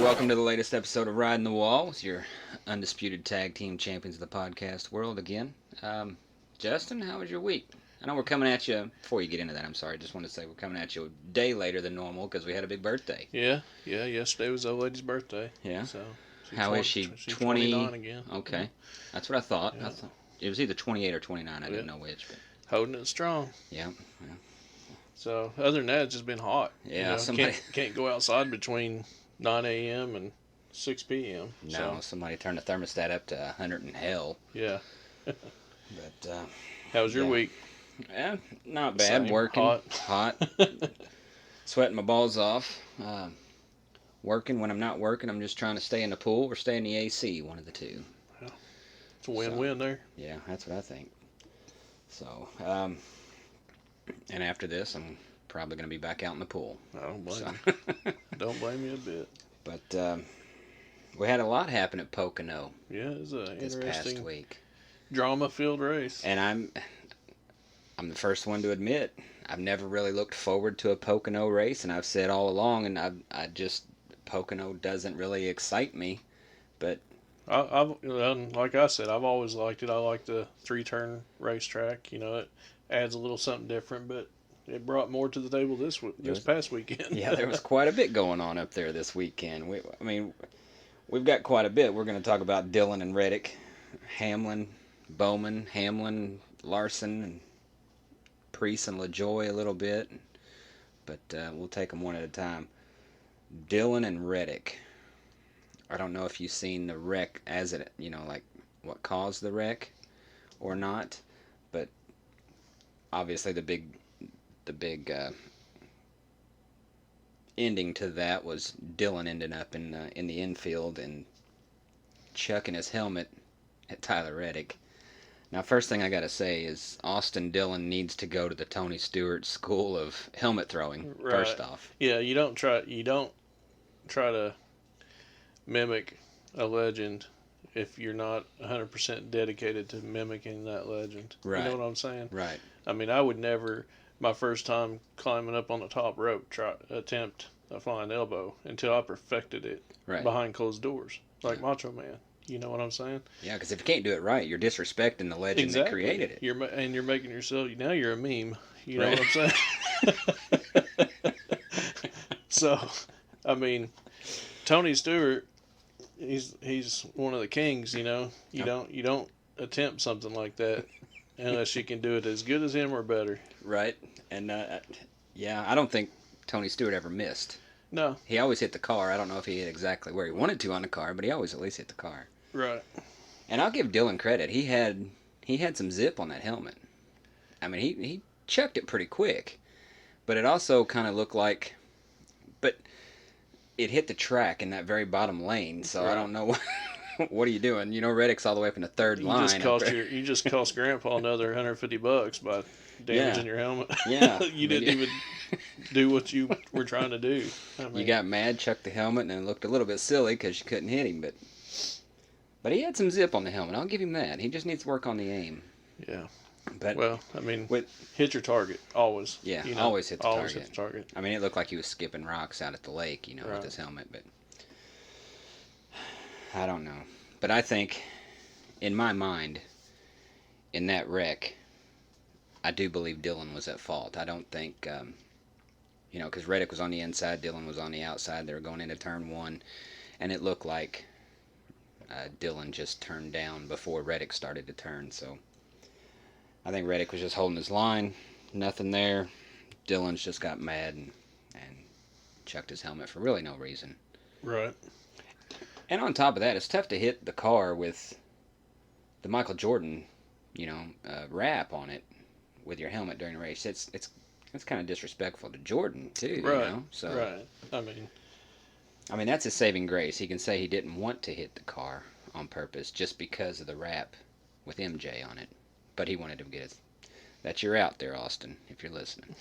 welcome to the latest episode of Riding the Wall with your undisputed tag team champions of the podcast world again. Justin, how was your week? I know we're coming at you, before you get into that, I'm sorry, I just wanted to say we're coming at you a day later than normal because we had a big birthday. Yeah, yesterday was the old lady's birthday. Yeah? So How is she? She's 20? 29 again. Okay. Yeah. That's what I thought. Yeah. It was either 28 or 29, I didn't know which. But Holding it strong. yeah. So other than that, it's just been hot. Yeah, can't go outside between 9 a.m. and 6 p.m. No, somebody turned the thermostat up to 100 and hell. Yeah. But how was your week? Yeah, not bad. Same. Working. Hot. Sweating my balls off. Working. When I'm not working, I'm just trying to stay in the pool or stay in the AC, one of the two. Yeah. It's a win-win there. Yeah, that's what I think. So, and after this, I'm probably going to be back out in the pool. I don't blame you. Don't blame you a bit. But we had a lot happen at Pocono. Yeah, it was an this interesting past week. Drama-filled race. And I'm the first one to admit I've never really looked forward to a Pocono race, and I've said all along, and I just Pocono doesn't really excite me. But like I said, I've always liked it. I like the 3-turn racetrack. You know, it adds a little something different, but it brought more to the table this past weekend. Yeah, there was quite a bit going on up there this weekend. We've got quite a bit. We're going to talk about Dillon and Reddick, Hamlin, Bowman, Hamlin, Larson, and Priest and LaJoy a little bit, but we'll take them one at a time. Dillon and Reddick. I don't know if you've seen the wreck as it, like what caused the wreck or not, but obviously the big ending to that was Dillon ending up in the infield and chucking his helmet at Tyler Reddick. Now, first thing I got to say is Austin Dillon needs to go to the Tony Stewart School of Helmet Throwing. Right. First off, yeah, you don't try to mimic a legend if you're not 100% dedicated to mimicking that legend. Right. You know what I'm saying? Right. I mean, I would never, my first time climbing up on the top rope, attempt a flying elbow until I perfected it behind closed doors, like Macho Man. You know what I'm saying? Yeah, because if you can't do it right, you're disrespecting the legend that created it. You're making yourself, now you're a meme. You know what I'm saying? So, I mean, Tony Stewart, he's one of the kings. You know, you don't attempt something like that unless you can do it as good as him or better. Right, and I don't think Tony Stewart ever missed. No. He always hit the car. I don't know if he hit exactly where he wanted to on the car, but he always at least hit the car. Right. And I'll give Dillon credit. He had some zip on that helmet. I mean, he chucked it pretty quick, but it also kind of looked like, but it hit the track in that very bottom lane. So I don't know what are you doing. Reddick's all the way up in the third line. You just cost Grandpa another $150 by damaging your helmet. Yeah. You didn't even do what you were trying to do. I mean, you got mad, chucked the helmet, and it looked a little bit silly because you couldn't hit him. But he had some zip on the helmet. I'll give him that. He just needs to work on the aim. Yeah. But well, I mean, hit your target always. Yeah, always hit the target. Always hit the target. I mean, it looked like he was skipping rocks out at the lake, with his helmet. But I don't know. But I think, in my mind, in that wreck, I do believe Dillon was at fault. I don't think, because Reddick was on the inside, Dillon was on the outside. They were going into turn one, and it looked like Dillon just turned down before Reddick started to turn. So I think Reddick was just holding his line, nothing there. Dillon's just got mad and chucked his helmet for really no reason. Right. And on top of that, it's tough to hit the car with the Michael Jordan, wrap on it with your helmet during a race. It's kind of disrespectful to Jordan too, right. So right. I mean that's his saving grace. He can say he didn't want to hit the car on purpose just because of the wrap with MJ on it, but he wanted to get it. That you're out there, Austin, if you're listening.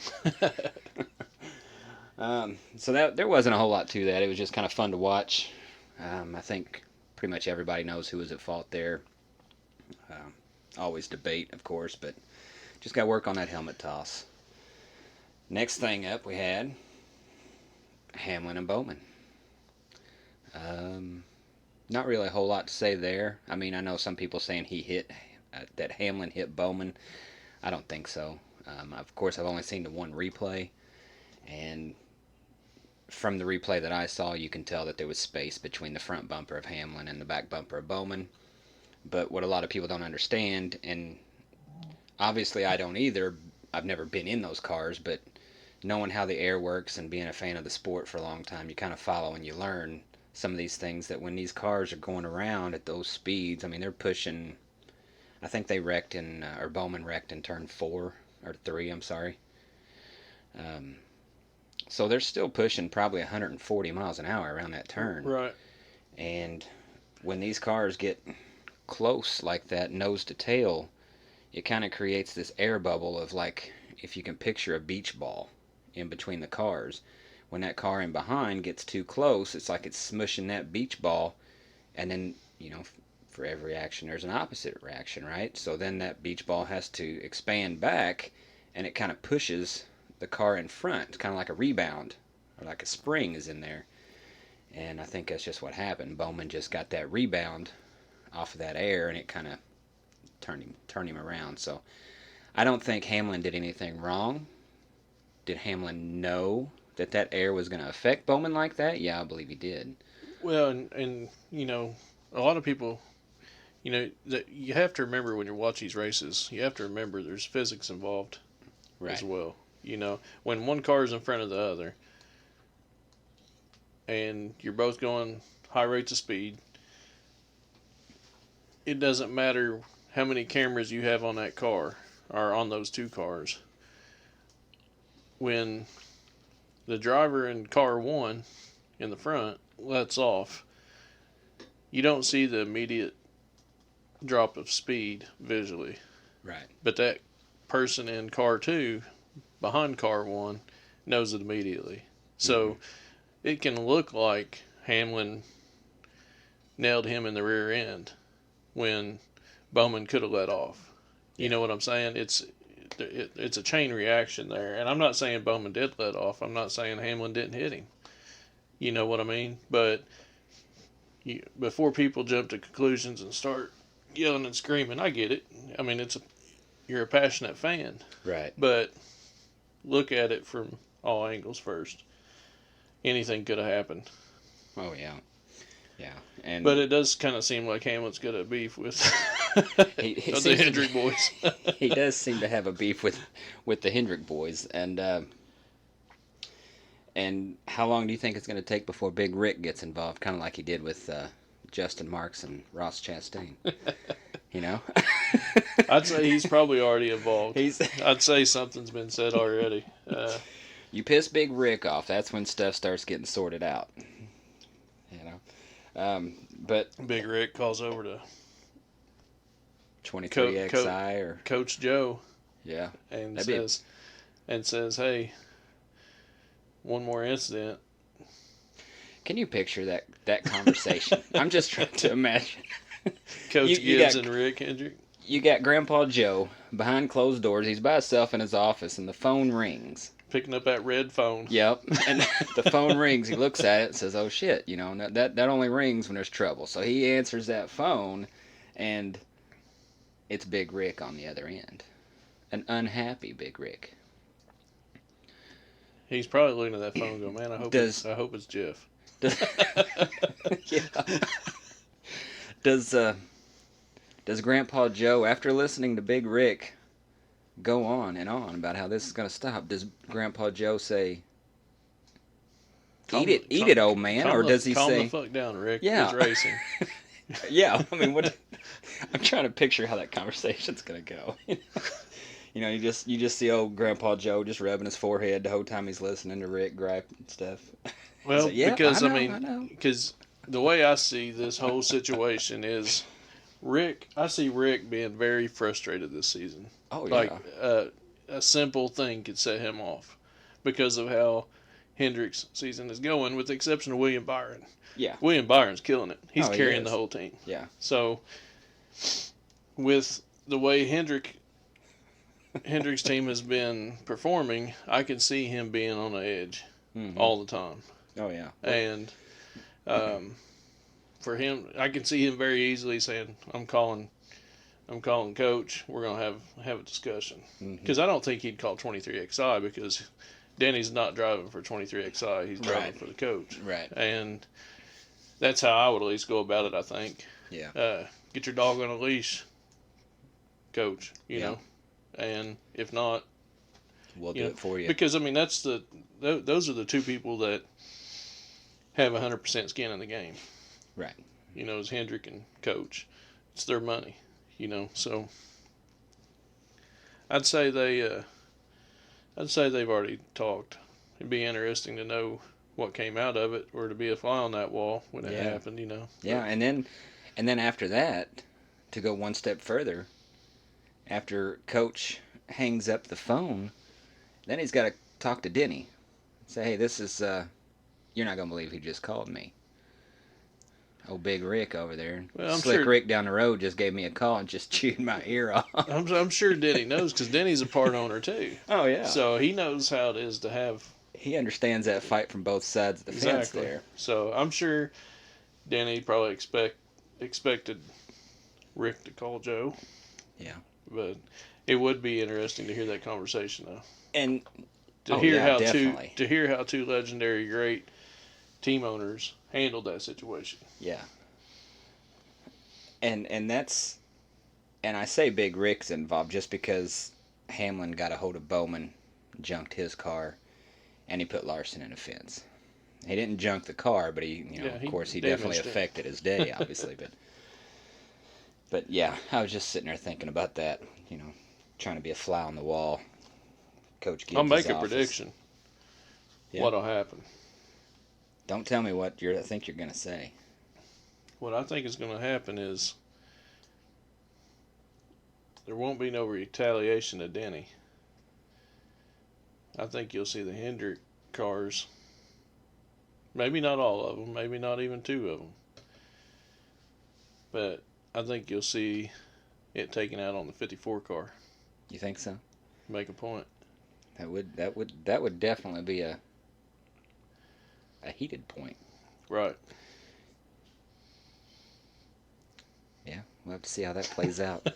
So that there wasn't a whole lot to that. It was just kind of fun to watch. I think pretty much everybody knows who was at fault there. Always debate, of course, but just got to work on that helmet toss. Next thing up, we had Hamlin and Bowman. Not really a whole lot to say there. I mean, I know some people saying that Hamlin hit Bowman. I don't think so. Of course, I've only seen the one replay, and from the replay that I saw, you can tell that there was space between the front bumper of Hamlin and the back bumper of Bowman. But what a lot of people don't understand, and obviously I don't either, I've never been in those cars, but knowing how the air works and being a fan of the sport for a long time, you kind of follow and you learn some of these things that when these cars are going around at those speeds, I mean, they're pushing. I think they wrecked or Bowman wrecked in turn 4 or 3, I'm sorry. Um, so they're still pushing probably 140 miles an hour around that turn. Right. And when these cars get close like that, nose to tail, it kind of creates this air bubble of, like, if you can picture a beach ball in between the cars. When that car in behind gets too close, it's like it's smushing that beach ball, and then, for every reaction there's an opposite reaction, right? So then that beach ball has to expand back, and it kind of pushes the car in front. It's kind of like a rebound, or like a spring is in there. And I think that's just what happened. Bowman just got that rebound off of that air, and it kind of turned him around. So I don't think Hamlin did anything wrong. Did Hamlin know that air was going to affect Bowman like that? Yeah, I believe he did. Well, and a lot of people, that you have to remember when you watch these races, you have to remember there's physics involved as well. When one car is in front of the other, and you're both going high rates of speed, it doesn't matter how many cameras you have on that car, or on those two cars. When the driver in car 1 in the front lets off, you don't see the immediate drop of speed visually. Right. But that person in car 2 behind car 1 knows it immediately. So it can look like Hamlin nailed him in the rear end when Bowman could have let off. You know what I'm saying? It's a chain reaction there. And I'm not saying Bowman did let off. I'm not saying Hamlin didn't hit him. You know what I mean? But before people jump to conclusions and start yelling and screaming, I get it. I mean, you're a passionate fan. Right. But look at it from all angles first. Anything could have happened. Oh, yeah. Yeah. But it does kind of seem like Hamlin's got a beef with the Hendrick boys. He does seem to have a beef with the Hendrick boys. And how long do you think it's going to take before Big Rick gets involved, kind of like he did with Justin Marks and Ross Chastain? I'd say he's probably already involved. I'd say something's been said already. You piss Big Rick off, that's when stuff starts getting sorted out. But Big Rick calls over to 23XI or Coach Joe. Yeah. And says, "Hey, one more incident." Can you picture that conversation? I'm just trying to imagine. Coach Gibbs and Rick Hendrick. You got Grandpa Joe behind closed doors. He's by himself in his office, and the phone rings. Picking up that red phone. Yep. And the phone rings. He looks at it and says, "Oh, shit." That only rings when there's trouble. So he answers that phone, and it's Big Rick on the other end. An unhappy Big Rick. He's probably looking at that phone and go, "Man, I hope it's Jeff." Yeah. Does Grandpa Joe, after listening to Big Rick go on and on about how this is going to stop, does Grandpa Joe say, eat it, old man? Or does he say, calm the fuck down, Rick? Yeah. It's racing. Yeah, I mean, I'm trying to picture how that conversation's going to go. You just see old Grandpa Joe just rubbing his forehead the whole time he's listening to Rick gripe and stuff. Well, yeah, because, I know. Because the way I see this whole situation is I see Rick being very frustrated this season. Oh, yeah. Like, a simple thing could set him off because of how Hendrick's season is going, with the exception of William Byron. Yeah. William Byron's killing it. He's He carrying is. the whole team. Yeah. So, with the way Hendrick's team has been performing, I can see him being on the edge all the time. Oh, yeah. And For him, I can see him very easily saying, I'm calling coach. We're going to have a discussion. Because I don't think he'd call 23XI because Denny's not driving for 23XI. He's driving for the coach. Right. And that's how I would at least go about it, I think. Yeah. Get your dog on a leash, coach, you know. And if not, we'll do it for you. Because, I mean, those are the two people that have 100% skin in the game. Right. You know, as Hendrick and coach. It's their money, you know. So I'd say they've already talked. It'd be interesting to know what came out of it, or to be a fly on that wall when it happened, you know. Yeah, and then after that, to go one step further, after Coach hangs up the phone, then he's got to talk to Denny. Say, hey, this is, you're not going to believe who just called me. Oh, Big Rick over there. Well, Slick Rick down the road just gave me a call and just chewed my ear off. I'm sure Denny knows, because Denny's a part owner too. Oh, yeah. So he knows how it is to have... He understands that fight from both sides of the fence there. So I'm sure Denny probably expected Rick to call Joe. Yeah. But it would be interesting to hear that conversation, though. And to hear how two legendary great team owners handled that situation. Yeah. And that's, and I say Big Rick's involved just because Hamlin got a hold of Bowman, junked his car, and he put Larson in a fence. He didn't junk the car, but he of course, he definitely affected his day, obviously. But yeah, I was just sitting there thinking about that, trying to be a fly on the wall. Coach Gibbs' I'll make a office. prediction. Yeah. What'll happen? Don't tell me what I think you're going to say. What I think is going to happen is there won't be no retaliation to Denny. I think you'll see the Hendrick cars, maybe not all of them, maybe not even two of them, but I think you'll see it taken out on the 54 car. You think so? Make a point. That would definitely be a heated point. Right. Yeah, we'll have to see how that plays out.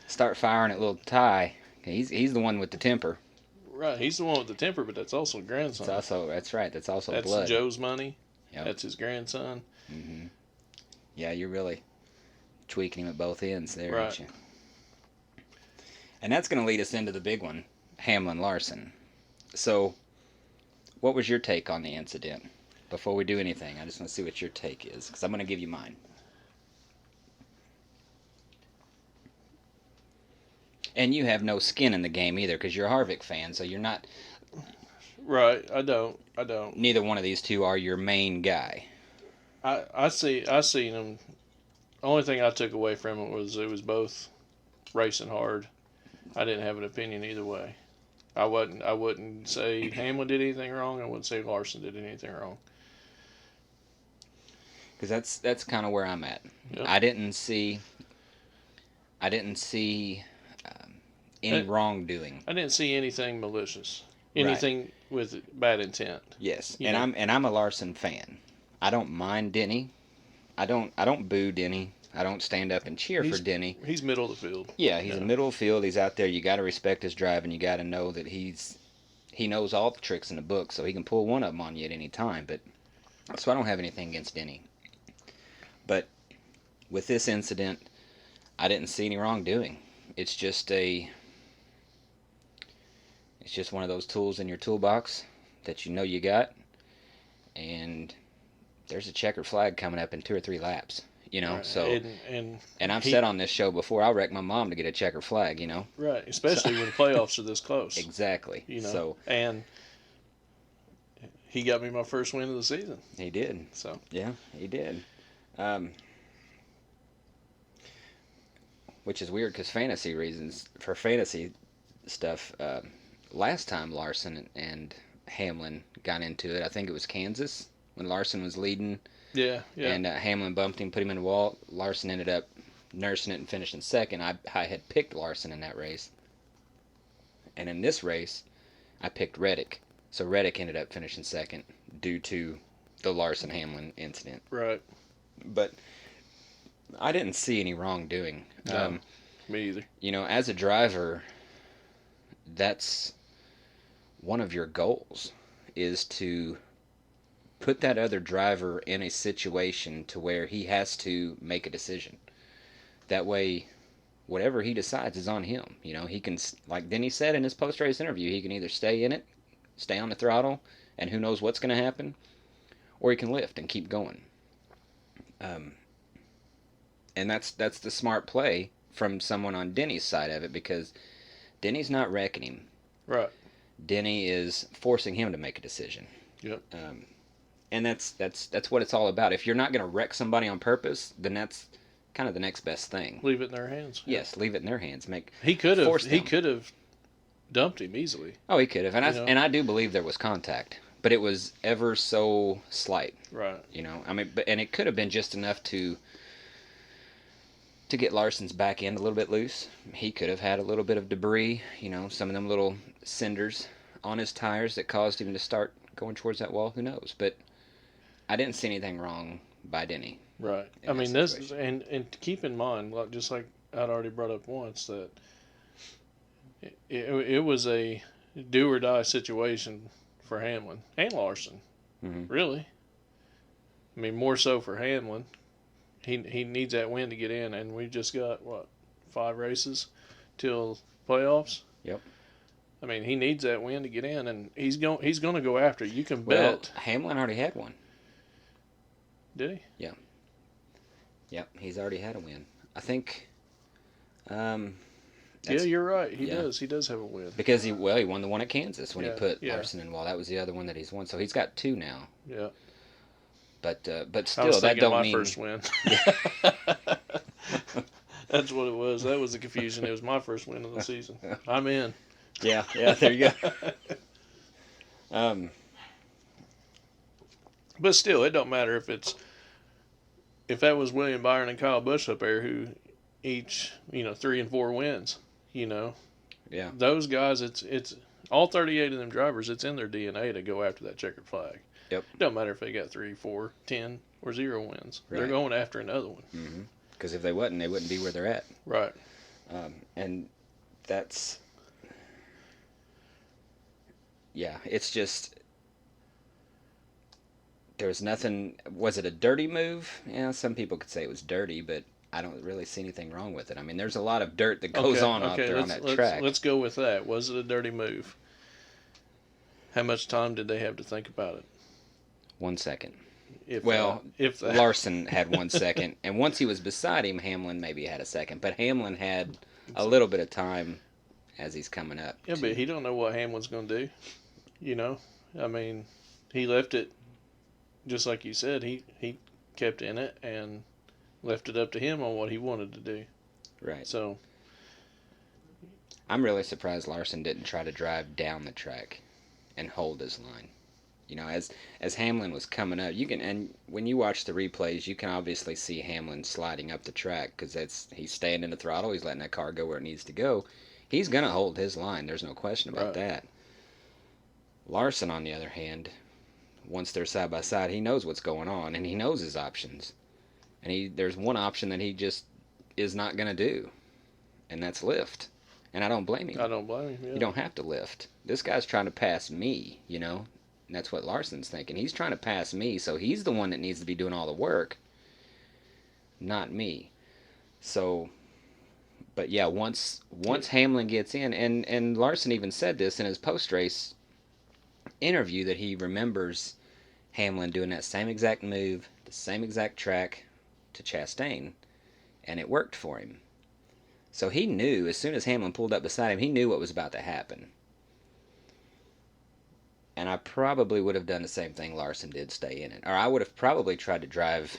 Start firing at little Ty. He's the one with the temper. Right, he's the one with the temper, but that's also grandson. That's right. That's also that's blood. Joe's money. Yep. That's his grandson. Mm-hmm. Yeah, you're really tweaking him at both ends there, right. aren't you? And that's going to lead us into the big one, Hamlin Larson. So, what was your take on the incident? Before we do anything, I just want to see what your take is, because I'm going to give you mine. And you have no skin in the game either, because you're a Harvick fan, so you're not... Right, I don't. Neither one of these two are your main guy. I seen them. The only thing I took away from it was both racing hard. I didn't have an opinion either way. I wouldn't say Hamlin did anything wrong. I wouldn't say Larson did anything wrong. Because that's kind of where I'm at. Yep. I didn't see any wrongdoing. I didn't see anything malicious, anything with bad intent. Yes, I'm a Larson fan. I don't mind Denny. I don't boo Denny. I don't stand up and cheer for Denny. He's middle of the field. Yeah, he's in middle of the field. He's out there. You got to respect his driving. You got to know that he knows all the tricks in the book, so he can pull one of them on you at any time. So I don't have anything against Denny. But with this incident, I didn't see any wrongdoing. It's just one of those tools in your toolbox that you got, and there's a checkered flag coming up in 2 or 3 laps. Right. So and I've said on this show before, I'll wreck my mom to get a checkered flag. Right, especially when the playoffs are this close. Exactly. So and he got me my first win of the season. He did. So yeah, he did. Which is weird because for fantasy stuff, last time Larson and Hamlin got into it, I think it was Kansas when Larson was leading. Yeah. And Hamlin bumped him, put him in the wall. Larson ended up nursing it and finishing second. I had picked Larson in that race. And in this race, I picked Reddick. So Reddick ended up finishing second due to the Larson Hamlin incident. Right. But I didn't see any wrongdoing. No, me either. As a driver, that's one of your goals, is to put that other driver in a situation to where he has to make a decision. That way, whatever he decides is on him. He can, like Denny said in his post-race interview, he can either stay in it, stay on the throttle, and who knows what's going to happen, or he can lift and keep going. And that's the smart play from someone on Denny's side of it, because Denny's not wrecking him. Right. Denny is forcing him to make a decision. Yep. And that's what it's all about. If you're not going to wreck somebody on purpose, then that's kind of the next best thing. Leave it in their hands. Yes, leave it in their hands. He could have dumped him easily. Oh, he could have, and I do believe there was contact, but it was ever so slight. Right. And it could have been just enough to get Larson's back end a little bit loose. He could have had a little bit of debris, some of them little cinders on his tires that caused him to start going towards that wall. Who knows? But I didn't see anything wrong by Denny. Right. I mean, this, and keep in mind, just like I'd already brought up once, that it was a do or die situation for Hamlin and Larson. Mm-hmm. Really. I mean, more so for Hamlin. He needs that win to get in, and we just got 5 races till playoffs. Yep. I mean, he needs that win to get in, and he's going to go after it. You can Well, bet. Hamlin already had one. Did he? Yeah. Yep, he's already had a win. I think. Yeah, you're right. He does. He does have a win. Because he won the one at Kansas when he put yeah. Larson in wall. That was the other one that he's won. So he's got 2 now. Yeah. But still, I was that don't my mean first win. That's what it was. That was the confusion. It was my first win of the season. I'm in. Yeah. There you go. But still, it don't matter if that was William Byron and Kyle Busch up there who each 3 and 4 wins. Yeah. Those guys, it's all 38 of them drivers. It's in their DNA to go after that checkered flag. Yep. It don't matter if they got 3, 4, 10, or 0 wins. Right. They're going after another one. Mm-hmm. Because if they wouldn't be where they're at. Right. And that's. Yeah, it's just. There was nothing. Was it a dirty move? Yeah, some people could say it was dirty, but I don't really see anything wrong with it. I mean, there's a lot of dirt that goes on out there on that track. Let's go with that. Was it a dirty move? How much time did they have to think about it? 1 second. If Larson had 1 second, and once he was beside him, Hamlin maybe had a second. But Hamlin had a little bit of time as he's coming up. Yeah, but he don't know what Hamlin's going to do. I mean, he left it, just like you said, he kept in it and left it up to him on what he wanted to do. Right. So I'm really surprised Larson didn't try to drive down the track and hold his line. As Hamlin was coming up, and when you watch the replays, you can obviously see Hamlin sliding up the track because he's staying in the throttle, he's letting that car go where it needs to go. He's gonna hold his line. There's no question about that. Larson, on the other hand, once they're side by side, he knows what's going on and he knows his options. And there's one option that he just is not gonna do, and that's lift. And I don't blame him. I don't blame him. Yeah. You don't have to lift. This guy's trying to pass me, And that's what Larson's thinking. He's trying to pass me, so he's the one that needs to be doing all the work, not me. So, but yeah, once Hamlin gets in, and Larson even said this in his post-race interview, that he remembers Hamlin doing that same exact move, the same exact track to Chastain, and it worked for him. So he knew, as soon as Hamlin pulled up beside him, he knew what was about to happen. And I probably would have done the same thing Larson did, stay in it. Or I would have probably tried to drive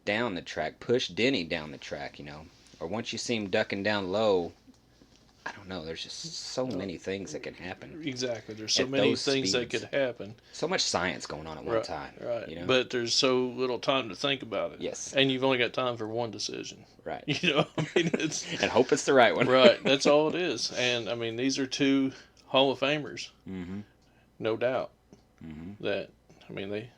down the track, push Denny down the track, Or once you see him ducking down low, I don't know, there's just so many things that can happen. Exactly. There's so many things that could happen. So much science going on at one time. Right. But there's so little time to think about it. Yes. And you've only got time for one decision. Right. It's and hope it's the right one. Right. That's all it is. And, I mean, these are 2 Hall of Famers. Mm-hmm. No doubt. Mm-hmm. That, I mean,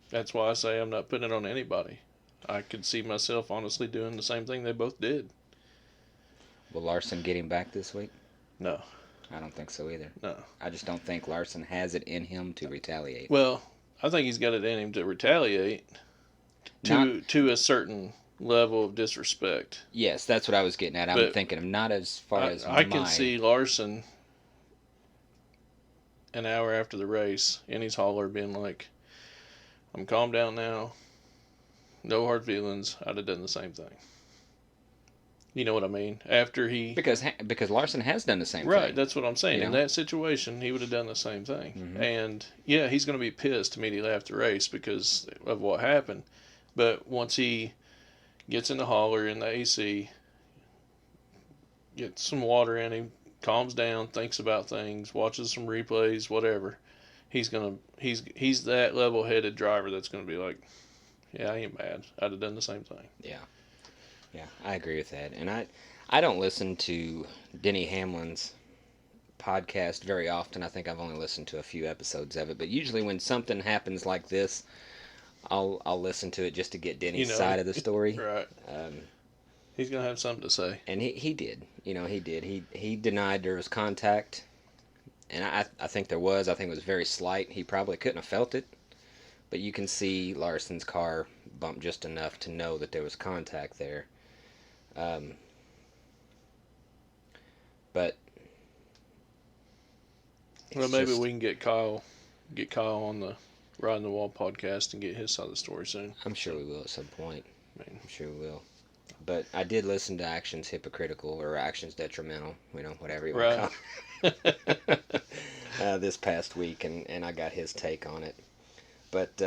That's why I say I'm not putting it on anybody. I could see myself honestly doing the same thing they both did. Will Larson get him back this week? No. I don't think so either. No. I just don't think Larson has it in him to retaliate. Well, I think he's got it in him to retaliate to a certain level of disrespect. Yes, that's what I was getting at. I'm thinking of not as far as I can see Larson an hour after the race in his hauler being like, I'm calmed down now. No hard feelings. I'd have done the same thing. You know what I mean? After he... Because Larson has done the same thing. Right, that's what I'm saying. You In know? that situation, he would have done the same thing. Mm-hmm. And, yeah, he's going to be pissed immediately after the race because of what happened. But once he gets in the hauler, in the AC, gets some water in him, calms down, thinks about things, watches some replays, whatever, he's that level-headed driver that's going to be like, yeah, I ain't mad. I'd have done the same thing. Yeah. Yeah, I agree with that. And I don't listen to Denny Hamlin's podcast very often. I think I've only listened to a few episodes of it. But usually when something happens like this, I'll listen to it just to get Denny's side of the story. Right. He's going to have something to say. And he did. He did. He denied there was contact. And I think there was. I think it was very slight. He probably couldn't have felt it. But you can see Larson's car bump just enough to know that there was contact there. But well, maybe we can get Kyle on the Riding the Wall podcast and get his side of the story soon. I'm sure we will at some point. I'm sure we will. But I did listen to Actions Hypocritical or Actions Detrimental, whatever you want to call it, this past week, and I got his take on it. But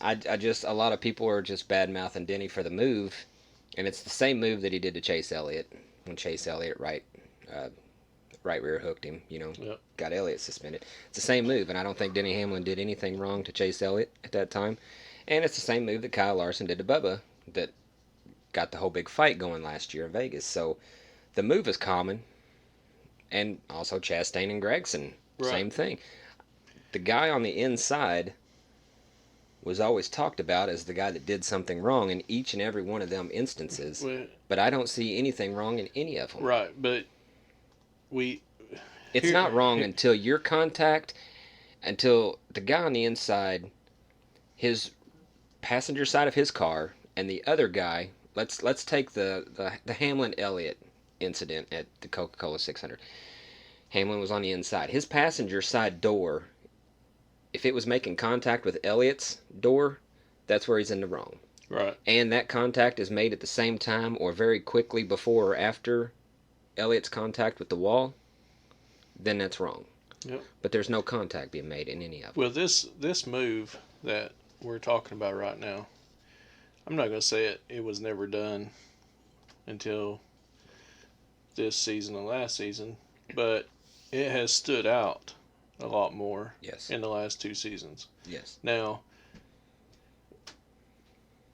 I just, a lot of people are just bad-mouthing Denny for the move, and it's the same move that he did to Chase Elliott when Chase Elliott right rear hooked him, Yep. Got Elliott suspended. It's the same move, and I don't think Denny Hamlin did anything wrong to Chase Elliott at that time. And it's the same move that Kyle Larson did to Bubba that got the whole big fight going last year in Vegas. So the move is common, and also Chastain and Gregson, same thing. The guy on the inside was always talked about as the guy that did something wrong in each and every one of them instances. But I don't see anything wrong in any of them. Right, but it's not wrong until your contact, until the guy on the inside, his passenger side of his car, and the other guy. Let's take the Hamlin Elliott incident at the Coca-Cola 600. Hamlin was on the inside. His passenger side door, if it was making contact with Elliott's door, that's where he's in the wrong. Right. And that contact is made at the same time or very quickly before or after Elliott's contact with the wall, then that's wrong. Yep. But there's no contact being made in any of them. Well, this move that we're talking about right now, I'm not going to say it was never done until this season and last season, but it has stood out a lot more in the last 2 seasons. Yes. Now,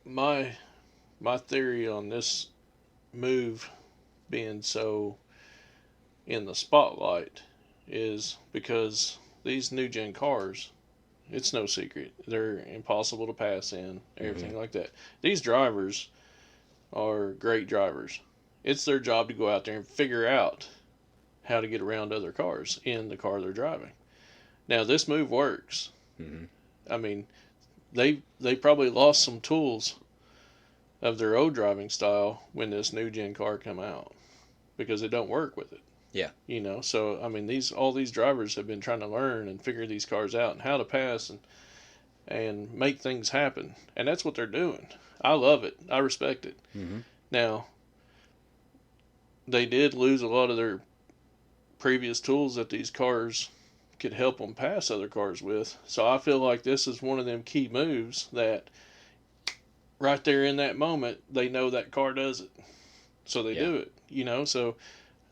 my theory on this move being so in the spotlight is because these new gen cars, it's no secret, they're impossible to pass in, everything like that. These drivers are great drivers. It's their job to go out there and figure out how to get around other cars in the car they're driving. Now, this move works. I mean, they probably lost some tools of their old driving style when this new gen car come out because it don't work with it. Yeah. So I mean, all these drivers have been trying to learn and figure these cars out and how to pass and make things happen, and that's what they're doing. I love it. I respect it. Now, they did lose a lot of their previous tools that these cars could help them pass other cars with. So I feel like this is one of them key moves that right there in that moment, they know that car does it. So they do it, so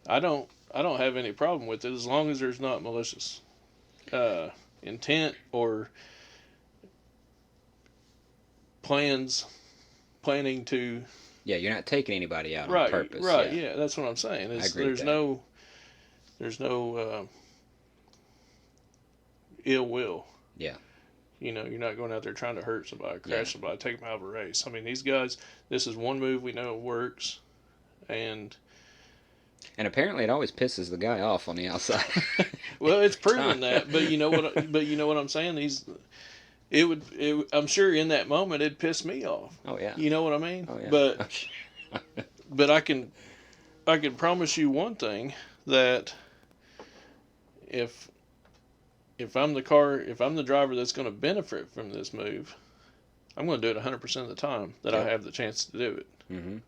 I don't have any problem with it as long as there's not malicious intent or planning to. Yeah, you're not taking anybody out on purpose. Right, yeah, that's what I'm saying. I agree there's no ill will. Yeah. You know, you're not going out there trying to hurt somebody, Yeah. crash somebody, take them out of a race. I mean, these guys, this is one move we know it works, and And apparently, it always pisses the guy off on the outside. well, it's Every time. proven that. But you know what? But you know what I'm saying? I'm sure in that moment it pissed me off. Oh yeah. You know what I mean? Oh yeah. But I can promise you one thing, that if if I'm the driver that's going to benefit from this move, I'm going to do it 100% of the time that I have the chance to do it. Mm-hmm.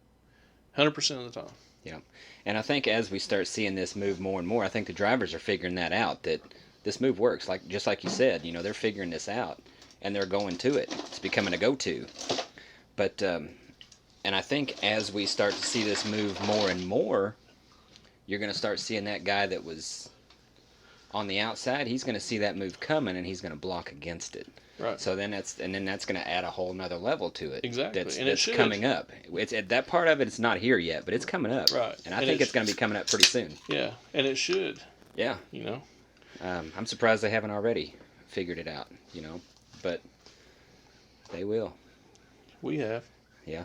100% of the time. Yeah. And I think as we start seeing this move more and more, I think the drivers are figuring that out, that this move works. Like just like you said, you know, they're figuring this out and they're going to it. It's becoming a go-to. But and I think as we start to see this move more and more, you're going to start seeing that guy that was on the outside. He's going to see that move coming and he's going to block against it. Right. So then that's going to add a whole nother level to it. Exactly. That's, and that's it should. coming up. It's that part of it is not here yet, but it's coming up. Right. And I think it's going to be coming up pretty soon. Yeah, and it should. Yeah. You know. I'm surprised they haven't already figured it out. You know, but they will. We have. Yeah.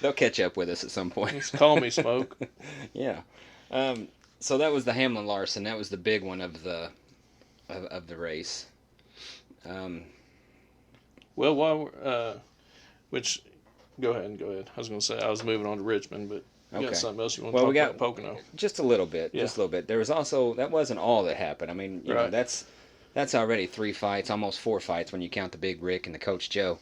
They'll catch up with us at some point. Just call me Smoke. Yeah. So that was the Hamlin Larson. That was the big one of the race. Well, while which, go ahead. I was going to say I was moving on to Richmond, but you got something else you want to talk about Pocono? Just a little bit. Yeah. Just a little bit. There was also, that wasn't all that happened. I mean, you know, Right. that's already 3 fights, almost 4 fights when you count the Big Rick and the Coach Joe.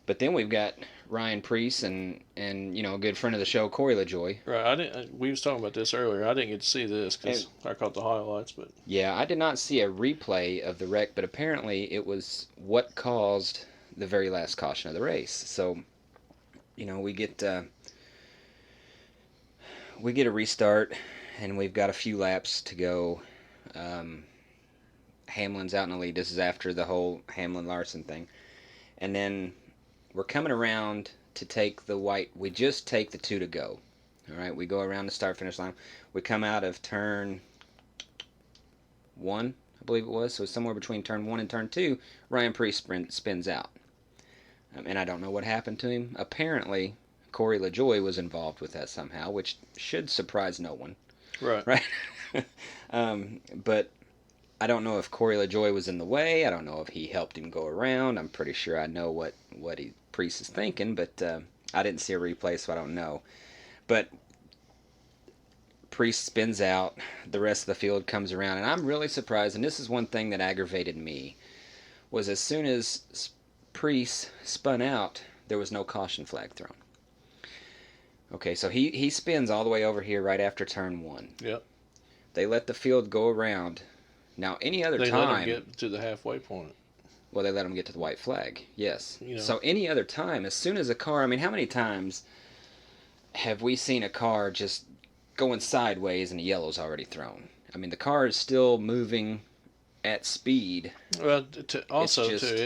But then we've got Ryan Preece and you know, a good friend of the show, Corey LaJoy. Right. We was talking about this earlier. I didn't get to see this because I caught the highlights. But yeah, I did not see a replay of the wreck, but apparently it was what caused the very last caution of the race. So, you know, we get a restart, and we've got a few laps to go. Hamlin's out in the lead. This is after the whole Hamlin-Larson thing. And then we're coming around to take the white. We just take the 2 to go. All right, we go around the start-finish line. We come out of turn 1, I believe it was. So somewhere between turn 1 and turn 2, Ryan Preece spins out. And I don't know what happened to him. Apparently, Corey LaJoy was involved with that somehow, which should surprise no one. right. But I don't know if Corey LaJoy was in the way. I don't know if he helped him go around. I'm pretty sure I know what Preece is thinking, but I didn't see a replay, so I don't know. But Preece spins out. The rest of the field comes around, and I'm really surprised, and this is one thing that aggravated me, was as soon as Preece spun out, there was no caution flag thrown. Okay, so he spins all the way over here right after turn 1. Yep. They let the field go around. Now, any other They time... let him get to the halfway point. Well, they let him get to the white flag, yes. You know. So any other time, as soon as a car... I mean, how many times have we seen a car just going sideways and the yellow's already thrown? I mean, the car is still moving at speed. Well, it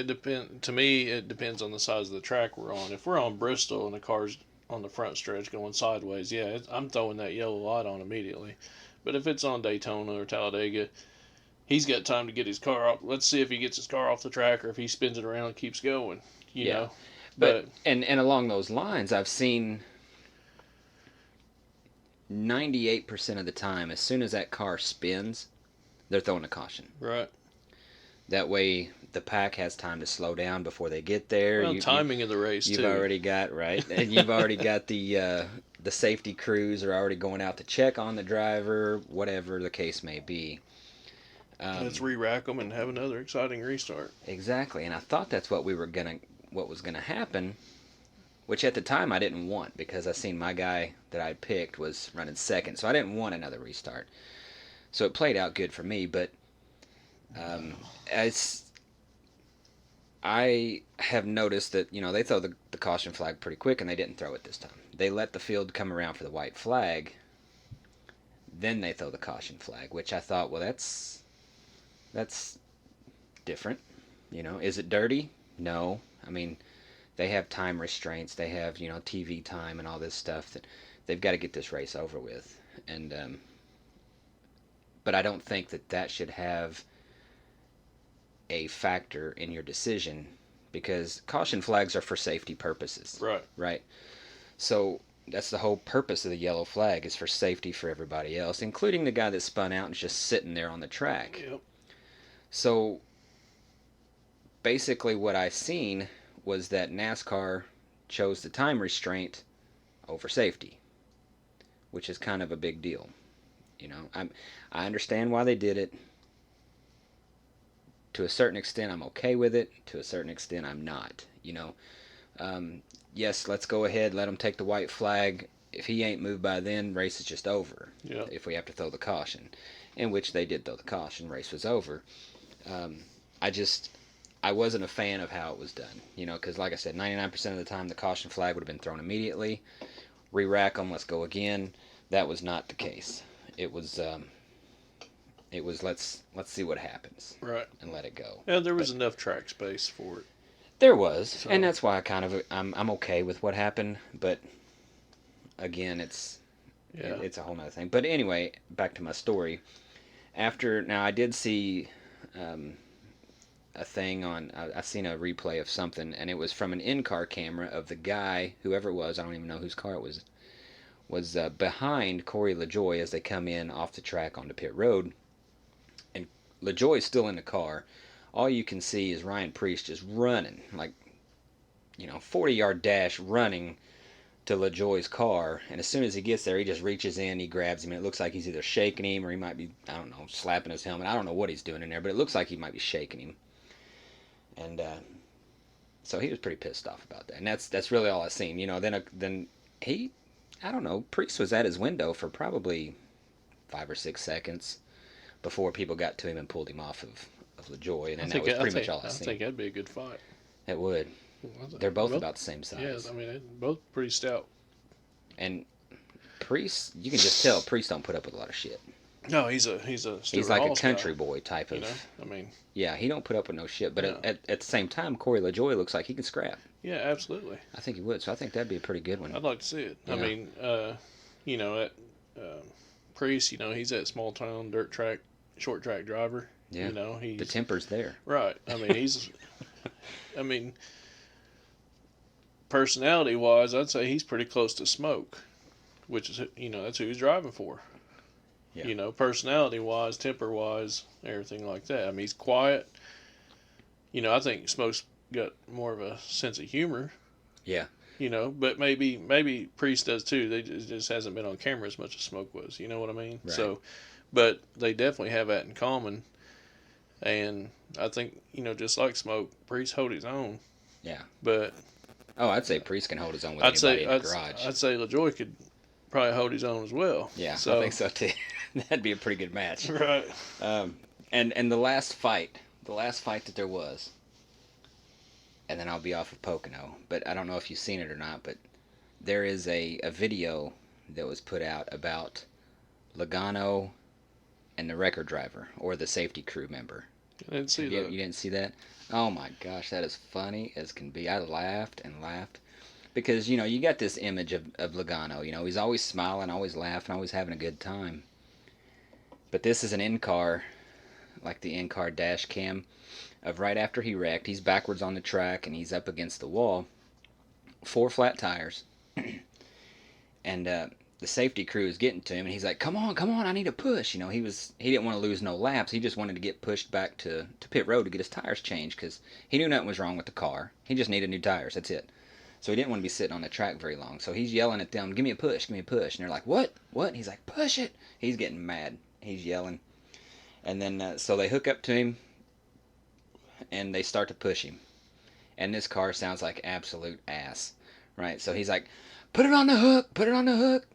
depends. To me, it depends on the size of the track we're on. If we're on Bristol and the car's on the front stretch going sideways, yeah, I'm throwing that yellow light on immediately. But if it's on Daytona or Talladega, he's got time to get his car off. Let's see if he gets his car off the track or if he spins it around and keeps going. You know. But and along those lines, I've seen 98% of the time, as soon as that car spins, they're throwing a caution. Right. That way, the pack has time to slow down before they get there. Well, timing of the race, you've too. already got, right, and you've already got the safety crews are already going out to check on the driver, whatever the case may be. Let's re-rack them and have another exciting restart. Exactly, and I thought that's what was gonna happen, which at the time I didn't want, because I seen my guy that I picked was running second, so I didn't want another restart. So it played out good for me, but as I have noticed that, you know, they throw the caution flag pretty quick, and they didn't throw it this time. They let the field come around for the white flag, then they throw the caution flag, which I thought, well, that's different. You know, is it dirty? No. I mean, they have time restraints. They have, you know, TV time and all this stuff that they've got to get this race over with. And but I don't think that should have a factor in your decision, because caution flags are for safety purposes. Right. Right. So that's the whole purpose of the yellow flag, is for safety for everybody else, including the guy that spun out and is just sitting there on the track. Yep. So basically what I seen was that NASCAR chose the time restraint over safety, which is kind of a big deal. I understand why they did it. To a certain extent, I'm okay with it. To a certain extent, I'm not. Yes, let's go ahead, let them take the white flag. If he ain't moved by then, race is just over. Yep. If we have to throw the caution, in which they did throw the caution, race was over. I wasn't a fan of how it was done. Because like I said, 99% of the time the caution flag would have been thrown immediately. Re-rack them, let's go again. That was not the case. It was let's see what happens. Right. And let it go. Yeah, there was enough track space for it. There was, So. and that's why I'm okay with what happened. But again, it's a whole nother thing. But anyway, back to my story. Now I did see a thing on. I seen a replay of something, and it was from an in-car camera of the guy, whoever it was. I don't even know whose car it was behind Corey LaJoie as they come in off the track onto pit road. And LaJoie's still in the car. All you can see is Ryan Preece just running, 40-yard dash running to LaJoie's car. And as soon as he gets there, he just reaches in, he grabs him, and it looks like he's either shaking him or he might be, I don't know, slapping his helmet. I don't know what he's doing in there, but it looks like he might be shaking him. And so he was pretty pissed off about that. And that's really all I seen. Then he, I don't know, Preece was at his window for probably 5 or 6 seconds before people got to him and pulled him off of LaJoie, and then that was pretty much all I seen. I think that'd be a good fight. It would. They're both about the same size. Yeah, I mean, they're both pretty stout. And Preece, you can just tell Preece don't put up with a lot of shit. No, he's like a country boy type of. I mean. Yeah, he don't put up with no shit. But no. at the same time, Corey LaJoie looks like he can scrap. Yeah, absolutely. I think he would. So I think that'd be a pretty good one. I'd like to see it. Yeah. I mean, at Preece, he's that small town dirt track, short track driver. Yeah. He's the temper's there. Right. I mean, personality wise, I'd say he's pretty close to Smoke, which is that's who he's driving for. Yeah. Personality wise, temper wise, everything like that. I mean, he's quiet. I think Smoke's got more of a sense of humor. Yeah. But maybe Preece does too. It just hasn't been on camera as much as Smoke was. You know what I mean? Right. So, but they definitely have that in common. And I think, just like Smoke, Preece hold his own. Yeah. But I'd say Preece can hold his own with anybody in the garage. I'd say LaJoie could probably hold his own as well. Yeah, I think so too. That'd be a pretty good match. Right. And the last fight that there was, and then I'll be off of Pocono, but I don't know if you've seen it or not, but there is a video that was put out about Logano and the record driver, or the safety crew member. I didn't see that. You didn't see that? Oh my gosh, that is funny as can be. I laughed and laughed. Because, you got this image of Logano. He's always smiling, always laughing, always having a good time. But this is an in-car, like the in-car dash cam of right after he wrecked. He's backwards on the track, and he's up against the wall. 4 flat tires. And the safety crew is getting to him, and he's like, come on, I need a push. He didn't want to lose no laps. He just wanted to get pushed back to pit road to get his tires changed, because he knew nothing was wrong with the car. He just needed new tires, that's it. So he didn't want to be sitting on the track very long. So he's yelling at them, give me a push. And they're like, what? And he's like, push it. He's getting mad. He's yelling. And then, so they hook up to him, and they start to push him. And this car sounds like absolute ass, right? So he's like, put it on the hook.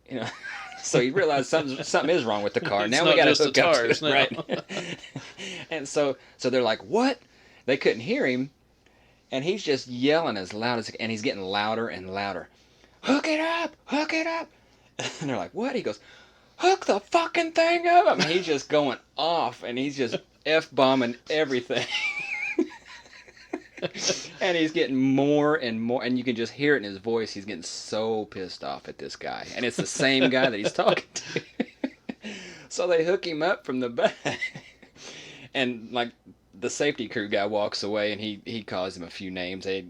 So he realized something is wrong with the car. Now we got to hook up to it, right? And so they're like, what? They couldn't hear him. And he's just yelling as loud as, and he's getting louder and louder. Hook it up. And they're like, what? He goes, hook the fucking thing up. I mean, he's just going off, and he's just F-bombing everything. And he's getting more and more, and you can just hear it in his voice. He's getting so pissed off at this guy. And it's the same guy that he's talking to. So they hook him up from the back. And, the safety crew guy walks away, and he calls him a few names. The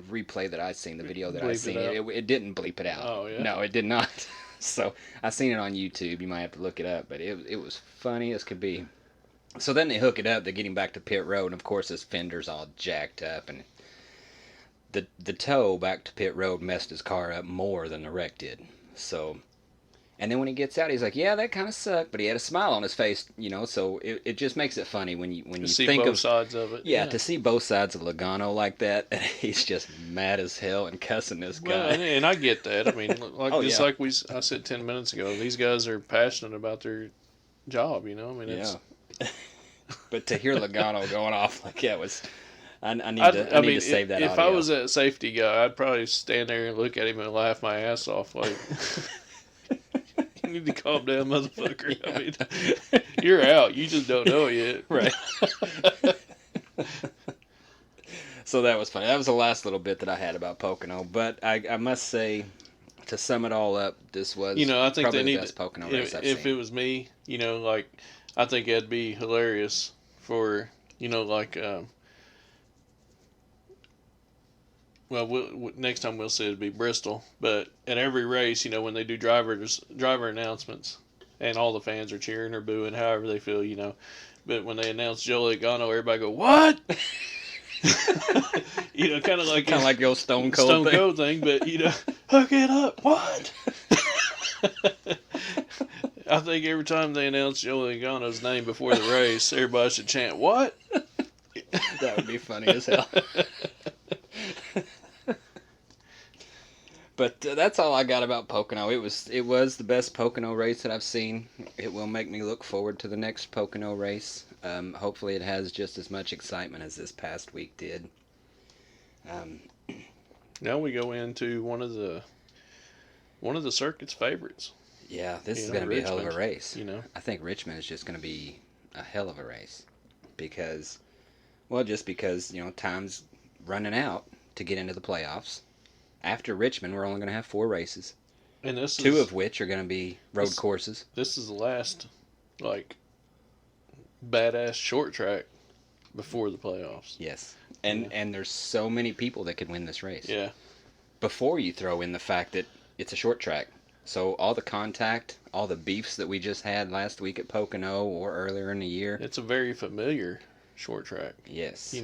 replay that I seen, the video that I seen, it didn't bleep it out. Oh yeah. No, it did not. So I seen it on YouTube. You might have to look it up, but it was funny as could be. So then they hook it up. They get him back to pit road, and of course his fender's all jacked up, and the tow back to pit road messed his car up more than the wreck did. So, and then when he gets out, he's like, "Yeah, that kind of sucked," but he had a smile on his face, So it just makes it funny when you see think both of sides of it. Yeah, to see both sides of Logano like that, and he's just mad as hell and cussing this guy. Well, and I get that. I mean, like yeah. I said 10 minutes ago, these guys are passionate about their job. I mean, Yeah. But to hear Logano going off like that was, I need to save that If audio. I was that safety guy, I'd probably stand there and look at him and laugh my ass off. Like, you need to calm down, motherfucker. Yeah. I mean, you're out. You just don't know it yet. Right. So that was funny. That was the last little bit that I had about Pocono. But I must say, to sum it all up, this was I think probably they need the best Pocono race I've if seen. it was me, I think it'd be hilarious for, next time we'll see it'd be Bristol. But at every race, when they do driver announcements, and all the fans are cheering or booing, however they feel, But when they announce Joe Logano, everybody go, "What?" Kind of like the old Stone Cold thing. But hook it up. What? I think every time they announce Joe Logano's name before the race, everybody should chant, "What?" That would be funny as hell. But that's all I got about Pocono. It was the best Pocono race that I've seen. It will make me look forward to the next Pocono race. Hopefully it has just as much excitement as this past week did. Now we go into one of the circuit's favorites. Yeah, this is going to be a hell of a race. I think Richmond is just going to be a hell of a race because time's running out to get into the playoffs. After Richmond, we're only going to have 4 races, and two of which are going to be road courses. This is the last, badass short track before the playoffs. Yes, and there's so many people that could win this race. Yeah. Before you throw in the fact that it's a short track, so all the contact, all the beefs that we just had last week at Pocono or earlier in the year. It's a very familiar short track. Yes.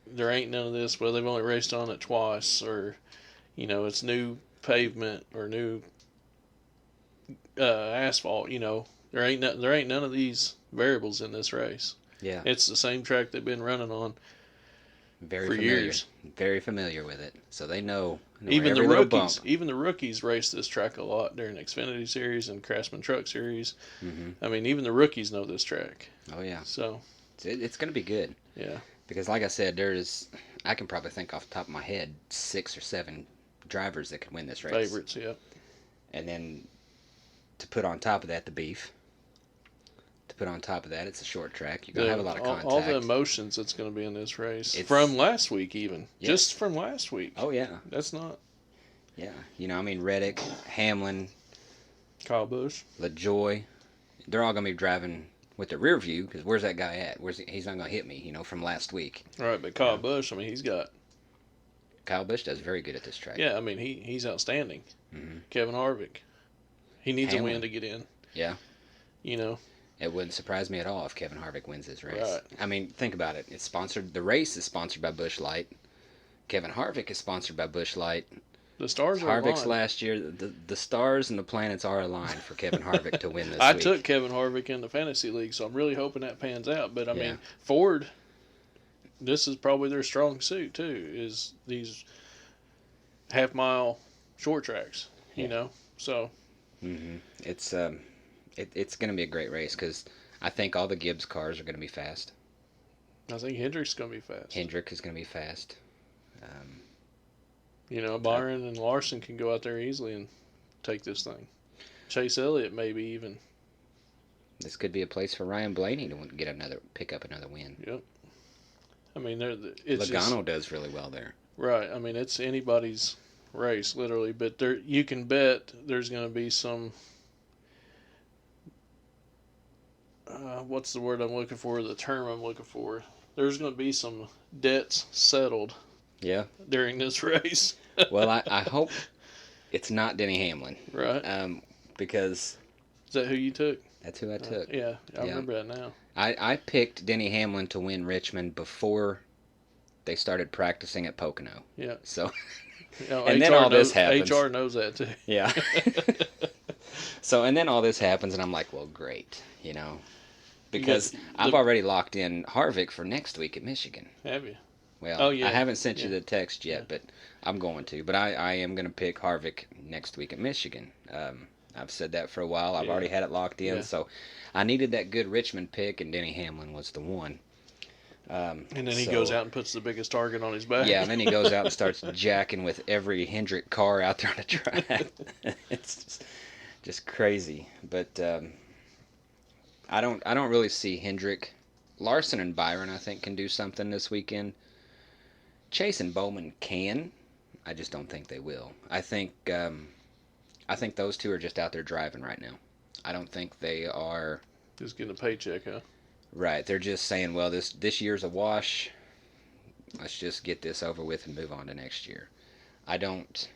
There ain't none of this. Well, they've only raced on it twice, or it's new pavement or new asphalt. There ain't none of these variables in this race. Yeah, it's the same track they've been running on for familiar. Years. Very familiar with it, so they know even every the rookies race this track a lot during the Xfinity Series and Craftsman Truck Series. Mm-hmm. I mean, even the rookies know this track. Oh yeah, so it's going to be good. Yeah. Because like I said, I can probably think off the top of my head 6 or 7 drivers that could win this race. Favorites, yeah. And then to put on top of that the beef. To put on top of that, it's a short track. You're going to have a lot of contact. All the emotions that's going to be in this race. From last week even. Yes. Just from last week. Oh, yeah. That's not... Yeah. Reddick, Hamlin. Kyle Busch. LaJoy. They're all going to be driving... with the rear view, because where's that guy at? He's not going to hit me, from last week. All right, but Kyle Busch, Kyle Busch does very good at this track. Yeah, I mean, he's outstanding. Mm-hmm. Kevin Harvick. He needs a win to get in. Yeah. It wouldn't surprise me at all if Kevin Harvick wins this race. Right. I mean, think about it. The race is sponsored by Busch Light. Kevin Harvick is sponsored by Busch Light. The stars are Harvick's aligned. Last year, the stars and the planets are aligned for Kevin Harvick to win this I week. took Kevin Harvick in the fantasy league, so I'm really hoping that pans out. But, I mean, Ford, this is probably their strong suit, too, is these half-mile short tracks, so. Mm-hmm. It's going to be a great race because I think all the Gibbs cars are going to be fast. I think Hendrick's going to be fast. Hendrick is going to be fast. Byron and Larson can go out there easily and take this thing. Chase Elliott maybe even. This could be a place for Ryan Blaney to pick up another win. Yep. I mean, Logano does really well there. Right. I mean, it's anybody's race, literally. But you can bet there's going to be some what's the word I'm looking for? The term I'm looking for. There's going to be some debts settled Yeah. during this race. Well, I hope it's not Denny Hamlin. Right. Because Is that who you took? that's who I took. Yeah, I remember that now. I picked Denny Hamlin to win Richmond before they started practicing at Pocono. Yeah. So, And and then all this happens. HR knows that too. Yeah. So, and then all this happens, and I'm like, well, great, because I've already locked in Harvick for next week at Michigan. Have you? Well, I haven't sent you the text yet, but I'm going to. But I am going to pick Harvick next week at Michigan. I've said that for a while. I've already had it locked in, so I needed that good Richmond pick, and Denny Hamlin was the one. And then he goes out and puts the biggest target on his back. Yeah, and then he goes out and starts jacking with every Hendrick car out there on the track. It's just crazy. But I don't really see Hendrick. Larson and Byron, I think, can do something this weekend. Chase and Bowman can. I just don't think they will. I think those two are just out there driving right now. I don't think they are just getting a paycheck, huh? Right. They're just saying, well, this year's a wash. Let's just get this over with and move on to next year. I don't.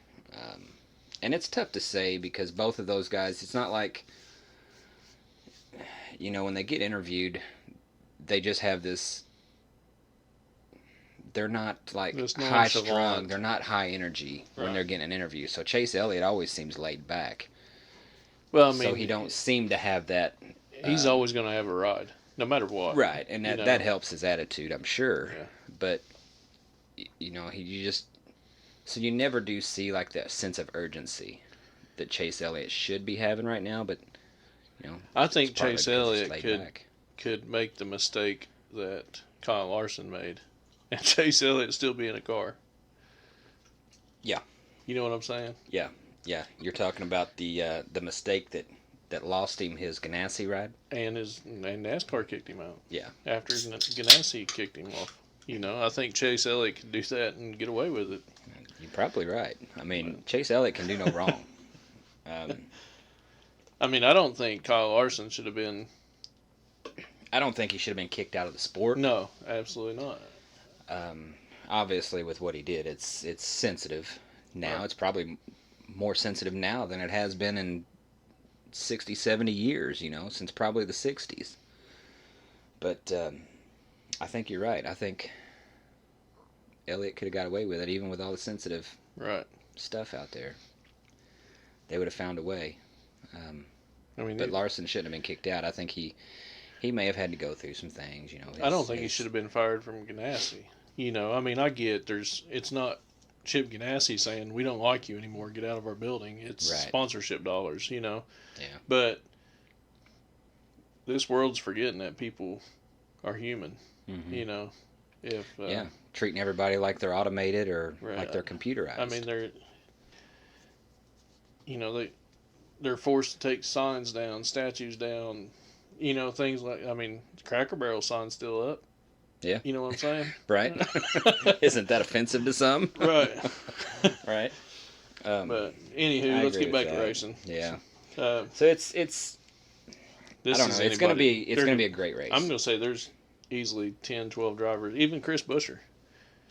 And it's tough to say because both of those guys, it's not like, when they get interviewed, they just have this. They're not like high strung. They're not high energy when they're getting an interview. So Chase Elliott always seems laid back. Well, I mean, so he don't seem to have that. He's always going to have a ride, no matter what. Right, and that helps his attitude, I'm sure. Yeah. But you just so you never do see like that sense of urgency that Chase Elliott should be having right now. But I think Chase Elliott could make the mistake that Kyle Larson made, and Chase Elliott still be in a car. Yeah. You know what I'm saying? Yeah. Yeah. You're talking about the mistake that lost him his Ganassi ride, and NASCAR kicked him out. Yeah. After Ganassi kicked him off. I think Chase Elliott could do that and get away with it. You're probably right. I mean, Chase Elliott can do no wrong. I don't think Kyle Larson should have been. I don't think he should have been kicked out of the sport. No, absolutely not. Obviously, with what he did, it's sensitive now. Right. It's probably more sensitive now than it has been in 60, 70 years, since probably the 60s. But I think you're right. I think Elliott could have got away with it, even with all the sensitive stuff out there. They would have found a way. But Larson shouldn't have been kicked out. I think he may have had to go through some things, I don't think he should have been fired from Ganassi. I get it's not Chip Ganassi saying, we don't like you anymore, get out of our building. It's sponsorship dollars, Yeah. But this world's forgetting that people are human, Mm-hmm. If treating everybody like they're automated or like they're computerized. They're forced to take signs down, statues down, things like, Cracker Barrel sign's still up. Yeah. You know what I'm saying? Right. Isn't that offensive to some? Right. Right. But anywho, let's get back to racing. Yeah. So it's I don't know. It's gonna be a great race. I'm gonna say there's easily 10, 12 drivers, even Chris Buescher.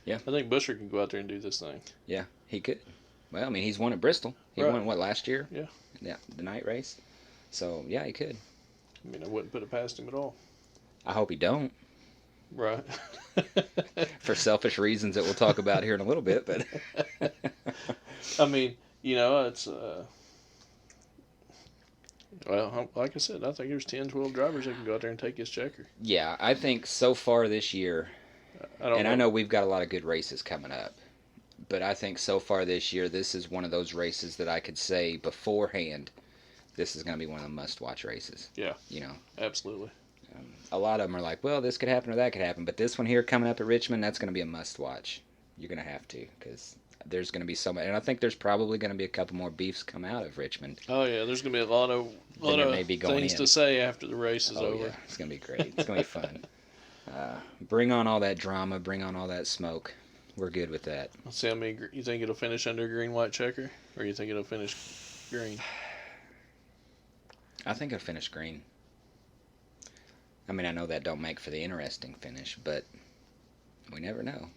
Yeah. I think Buescher can go out there and do this thing. Yeah, he could. Well, he's won at Bristol. He won last year? Yeah. Yeah, the night race. So yeah, he could. I wouldn't put it past him at all. I hope he don't. Right. For selfish reasons that we'll talk about here in a little bit, but it's well, like I said, I think there's 10, 12 drivers that can go out there and take his checker. Yeah, I think so far this year, I know we've got a lot of good races coming up, but I think so far this year, this is one of those races that I could say beforehand, this is going to be one of the must-watch races. Yeah. Absolutely. A lot of them are like, well, this could happen or that could happen, but this one here coming up at Richmond, that's going to be a must-watch. You're going to have to, because there's going to be so much, and I think there's probably going to be a couple more beefs come out of Richmond. Oh yeah, there's going to be a lot of things to say after the race is over. Yeah. It's going to be great. It's going to be fun. Bring on all that drama. Bring on all that smoke. We're good with that. Let's see, you think it'll finish under green, white checker, or you think it'll finish green? I think it'll finish green. I mean, I know that don't make for the interesting finish, but we never know.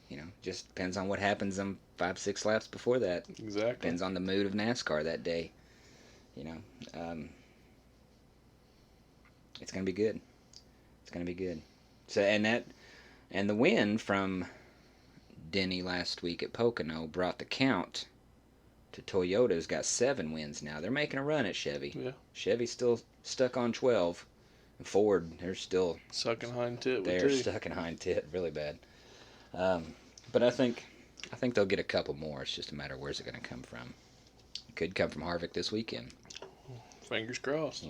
Just depends on what happens on 5, 6 laps before that. Exactly. Depends on the mood of NASCAR that day. You know, um, it's gonna be good. It's gonna be good. So and the win from Denny last week at Pocono brought the count to Toyota's got 7 wins now. They're making a run at Chevy. Yeah. Chevy's still stuck on 12. And Ford, they're still sucking hind tit. They're stuck in hind tit really bad. But I think they'll get a couple more. It's just a matter of where's it going to come from. It could come from Harvick this weekend. Fingers crossed.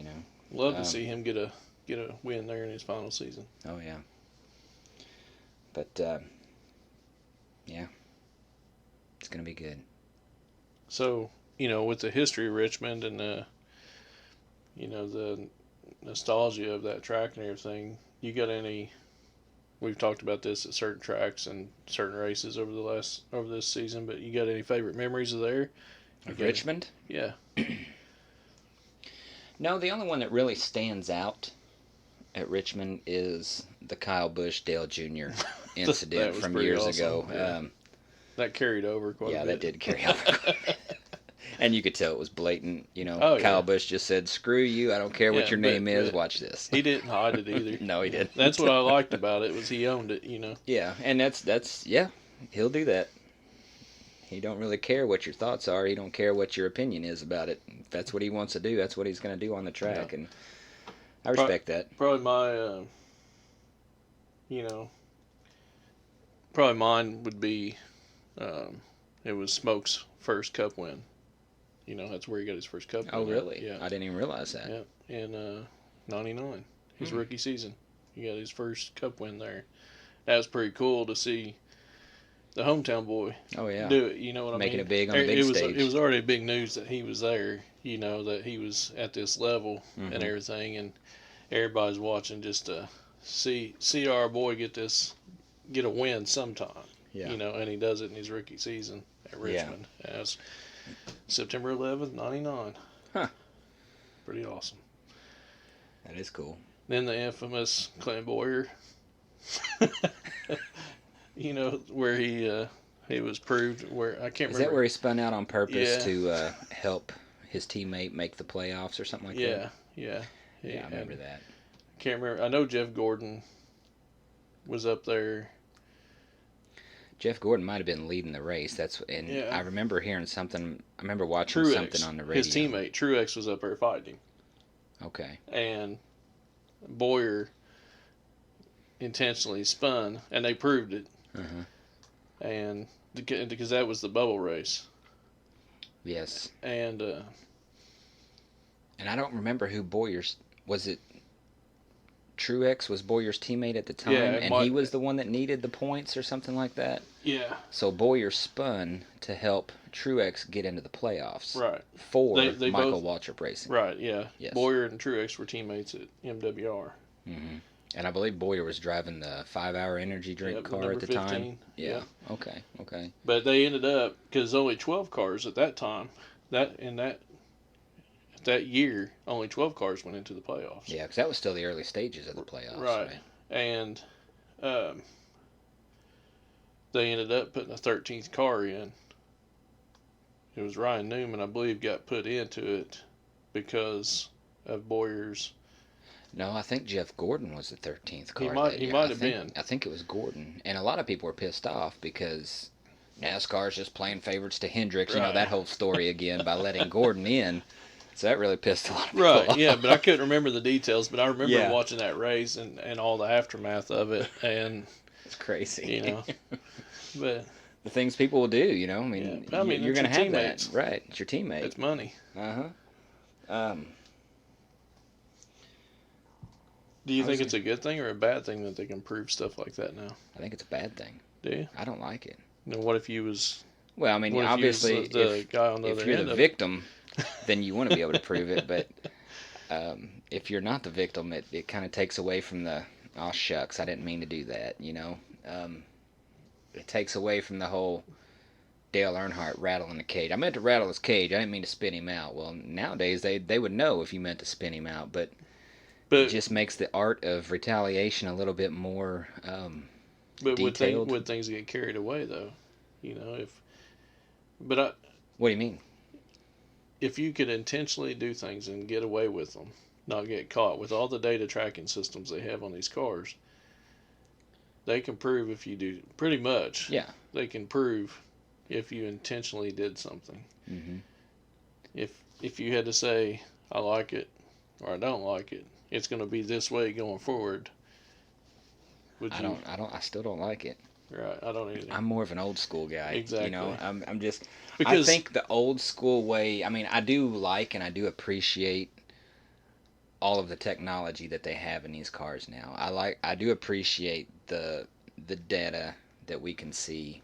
Love to see him get a win there in his final season. Oh yeah. But yeah, it's going to be good. So with the history of Richmond and the nostalgia of that track and everything, you got any? We've talked about this at certain tracks and certain races over this season, but you got any favorite memories of there? Of Richmond? Yeah. No, the only one that really stands out at Richmond is the Kyle Busch Dale Jr. incident from years awesome. ago. Yeah. That carried over quite a bit. Yeah, that did carry over. And you could tell it was blatant. Kyle Busch just said, "Screw you! I don't care what your name is. Watch this." He didn't hide it either. No, he didn't. That's what I liked about it, was he owned it. Yeah, and that's he'll do that. He don't really care what your thoughts are. He don't care what your opinion is about it. If that's what he wants to do, that's what he's going to do on the track, and I respect that. Probably my, probably mine would be, it was Smoke's first Cup win. That's where he got his first Cup win. Oh, really? Yeah. I didn't even realize that. Yeah, in 99, his rookie season. He got his first Cup win there. That was pretty cool to see the hometown boy do it. You know what I mean? Making it big on the big stage. It was already big news that he was there, that he was at this level and everything, and everybody's watching just to see our boy get a win sometime. Yeah. And he does it in his rookie season at Richmond. Yeah. As September 11th, 99. Huh. Pretty awesome. That is cool. Then the infamous Clint Boyer. Where he was proved, where I can't remember. Is that where he spun out on purpose to help his teammate make the playoffs or something like that? Yeah. Yeah, I remember that. Can't remember. I know Jeff Gordon was up there. Jeff Gordon might have been leading the race. I remember hearing something. I remember watching something on the radio. His teammate Truex was up there fighting. Okay. And Boyer intentionally spun, and they proved it. And because that was the bubble race. Yes. And I don't remember who Boyer's was. It Truex was Boyer's teammate at the time, and he was the one that needed the points or something like that. Yeah. So Boyer spun to help Truex get into the playoffs. Right. For Michael Waltrip Racing. Right. Yeah. Yes. Boyer and Truex were teammates at MWR. Mm-hmm. And I believe Boyer was driving the 5-hour energy drink car at the 15. time. Yeah. Okay. But they ended up, because only 12 cars at that time, that year, only 12 cars went into the playoffs. Yeah, because that was still the early stages of the playoffs. Right. And they ended up putting a 13th car in. It was Ryan Newman, I believe, got put into it because of Boyer's. No, I think Jeff Gordon was the 13th car. He might have been. I think it was Gordon. And a lot of people were pissed off because NASCAR's just playing favorites to Hendricks. Right. That whole story again by letting Gordon in. So that really pissed a lot of people off. Yeah, but I couldn't remember the details. But I remember watching that race and all the aftermath of it. And it's crazy. But the things people will do, I mean, you're going to have teammates. That. Right. It's your teammate. It's money. Do you think it's a good thing or a bad thing that they can prove stuff like that now? I think it's a bad thing. Do you? I don't like it. Now, what if you was... Well, I mean, obviously, if you're the victim, then you want to be able to prove it. But if you're not the victim, it kind of takes away from the, oh, shucks, I didn't mean to do that, It takes away from the whole Dale Earnhardt rattling the cage. I meant to rattle his cage. I didn't mean to spin him out. Well, nowadays, they would know if you meant to spin him out. But It But just makes the art of retaliation a little bit more but detailed. would things get carried away though? You know, if but I, What do you mean? if you could intentionally do things and get away with them, not get caught with all the data tracking systems they have on these cars, they can prove if you do pretty much. Yeah. They can prove if you intentionally did something. Mm-hmm. If you had to say I like it or I don't like it, it's going to be this way going forward. Would you? I still don't like it. Right. I don't either. I'm more of an old school guy. Exactly. You know, I'm just. I Because think the old school way. I mean, I do like and I do appreciate all of the technology that they have in these cars now. I do appreciate the data that we can see.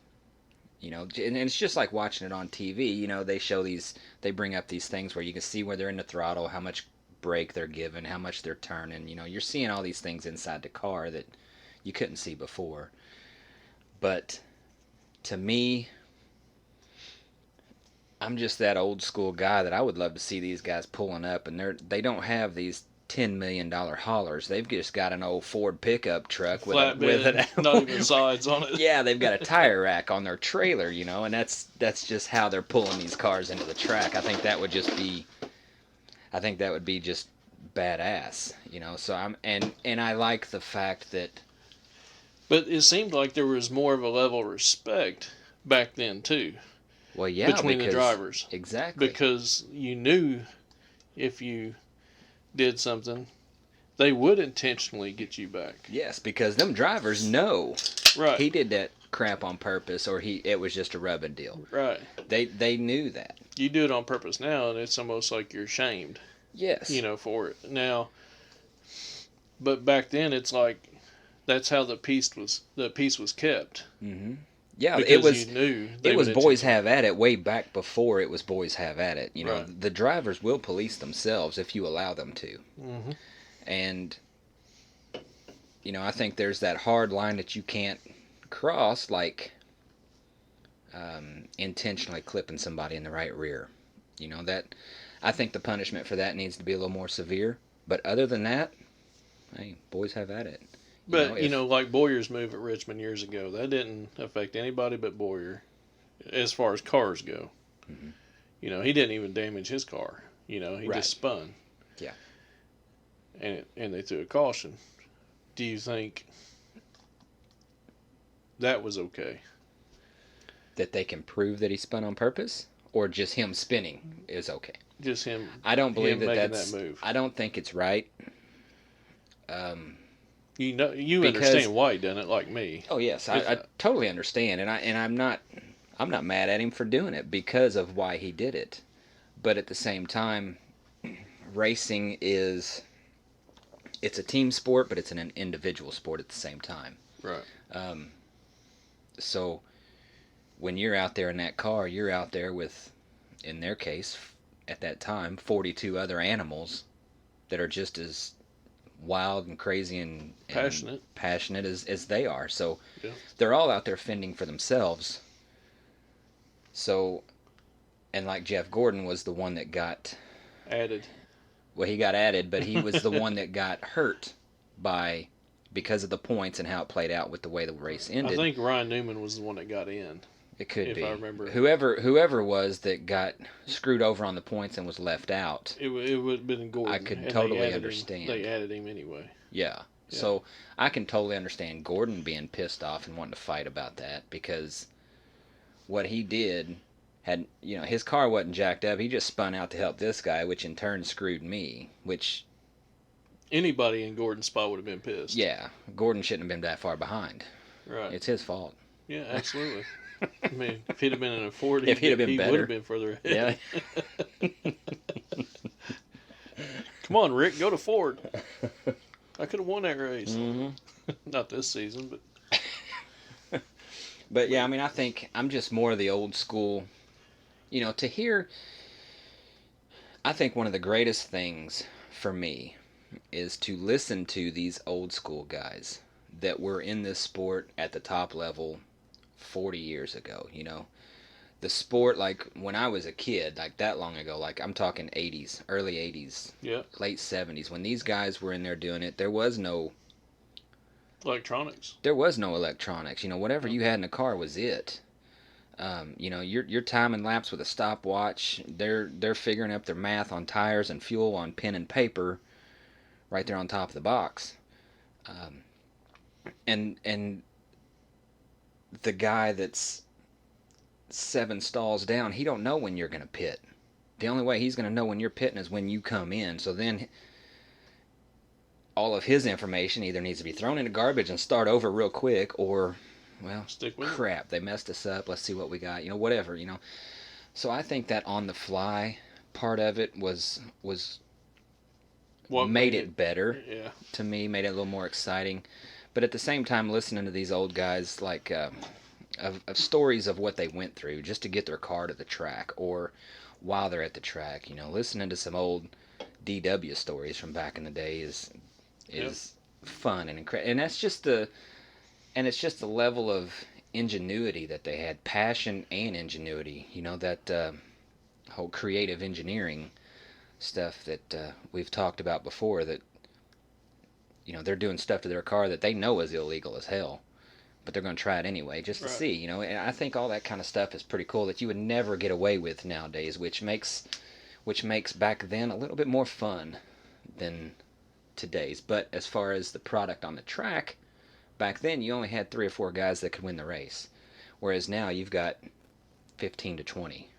You know, and it's just like watching it on TV. You know, they bring up these things where you can see where they're in the throttle, how much brake they're giving, how much they're turning. You know, you're seeing all these things inside the car that you couldn't see before. But to me, I'm just that old school guy that I would love to see these guys pulling up, and they don't have these $10 million haulers. They've just got an old Ford pickup truck with flatbed, not even sides on it. Yeah, they've got a tire rack on their trailer, you know, and that's just how they're pulling these cars into the track. I think that would be just badass, you know. So and I like the fact that. But it seemed like there was more of a level of respect back then too. Well, yeah, between the drivers. Exactly. Because you knew if you did something, they would intentionally get you back. Yes, because them drivers know Right. he did that crap on purpose, or it was just a rubbing deal. Right. They knew that. You do it on purpose now, and it's almost like you're shamed. Yes. You know, for it now. But back then, it's like that's how the peace was kept. Mm-hmm. Yeah, because it was. You knew it was boys have at it way back before it was boys have at it. You know, right. The drivers will police themselves if you allow them to. Mm-hmm. And you know, I think there's that hard line that you can't cross, like intentionally clipping somebody in the right rear. You know, that I think the punishment for that needs to be a little more severe. But other than that, hey, boys have at it. But, like Boyer's move at Richmond years ago, that didn't affect anybody but Boyer as far as cars go. Mm-hmm. You know, he didn't even damage his car. He right. just spun. Yeah. And they threw a caution. Do you think that was okay? That they can prove that he spun on purpose? Or just him spinning is okay? Just him. I don't believe that move. I don't think it's right. You understand why he done it, like me. Oh yes, I totally understand, and I'm not mad at him for doing it because of why he did it. But at the same time, racing it's a team sport, but it's an individual sport at the same time. Right. So when you're out there in that car, you're out there with, in their case, at that time, 42 other animals that are just as wild and crazy and passionate as they are. So yeah. They're all out there fending for themselves. So, and like Jeff Gordon was the one that got added. Well, he got added, but he was the one that got hurt because of the points and how it played out with the way the race ended. I think Ryan Newman was the one that got in. It could be. If I remember. Whoever was that got screwed over on the points and was left out. It would have been Gordon. I could totally understand. They added him anyway. Yeah. So I can totally understand Gordon being pissed off and wanting to fight about that, because what he did had, his car wasn't jacked up. He just spun out to help this guy, which in turn screwed me, which anybody in Gordon's spot would have been pissed. Yeah. Gordon shouldn't have been that far behind. Right. It's his fault. Yeah, absolutely. I mean, if he'd have been in a Ford, he would have been further ahead. Yeah. Come on, Rick, go to Ford. I could have won that race. Mm-hmm. Not this season, but. But yeah, I mean, I think I'm just more of the old school. To hear. I think one of the greatest things for me is to listen to these old school guys that were in this sport at the top level 40 years ago, the sport, like when I was a kid, like that long ago, like I'm talking 80s, early 80s, Yeah. late 70s, when these guys were in there doing it, Electronics. there was no electronics. Whatever Yeah. you had in the car was it. Your time and laps with a stopwatch. They're figuring up their math on tires and fuel on pen and paper, right there on top of the box. Um, and the guy that's 7 stalls down, he don't know when you're gonna pit. The only way he's gonna know when you're pitting is when you come in. So then all of his information either needs to be thrown in the garbage and start over real quick, or well, Stick with it. crap, they messed us up. Let's see what we got. Whatever. So I think that on the fly part of it was What made it better Yeah. to me, made it a little more exciting. But at the same time, listening to these old guys, like of stories of what they went through just to get their car to the track, or while they're at the track, listening to some old DW stories from back in the day is fun and incredible. And it's just the level of ingenuity that they had, passion and ingenuity. That whole creative engineering stuff that we've talked about before. That they're doing stuff to their car that they know is illegal as hell, but they're going to try it anyway just to Right. see. And I think all that kind of stuff is pretty cool that you would never get away with nowadays, which makes back then a little bit more fun than today's. But as far as the product on the track, back then you only had 3 or 4 guys that could win the race, whereas now you've got 15 to 20.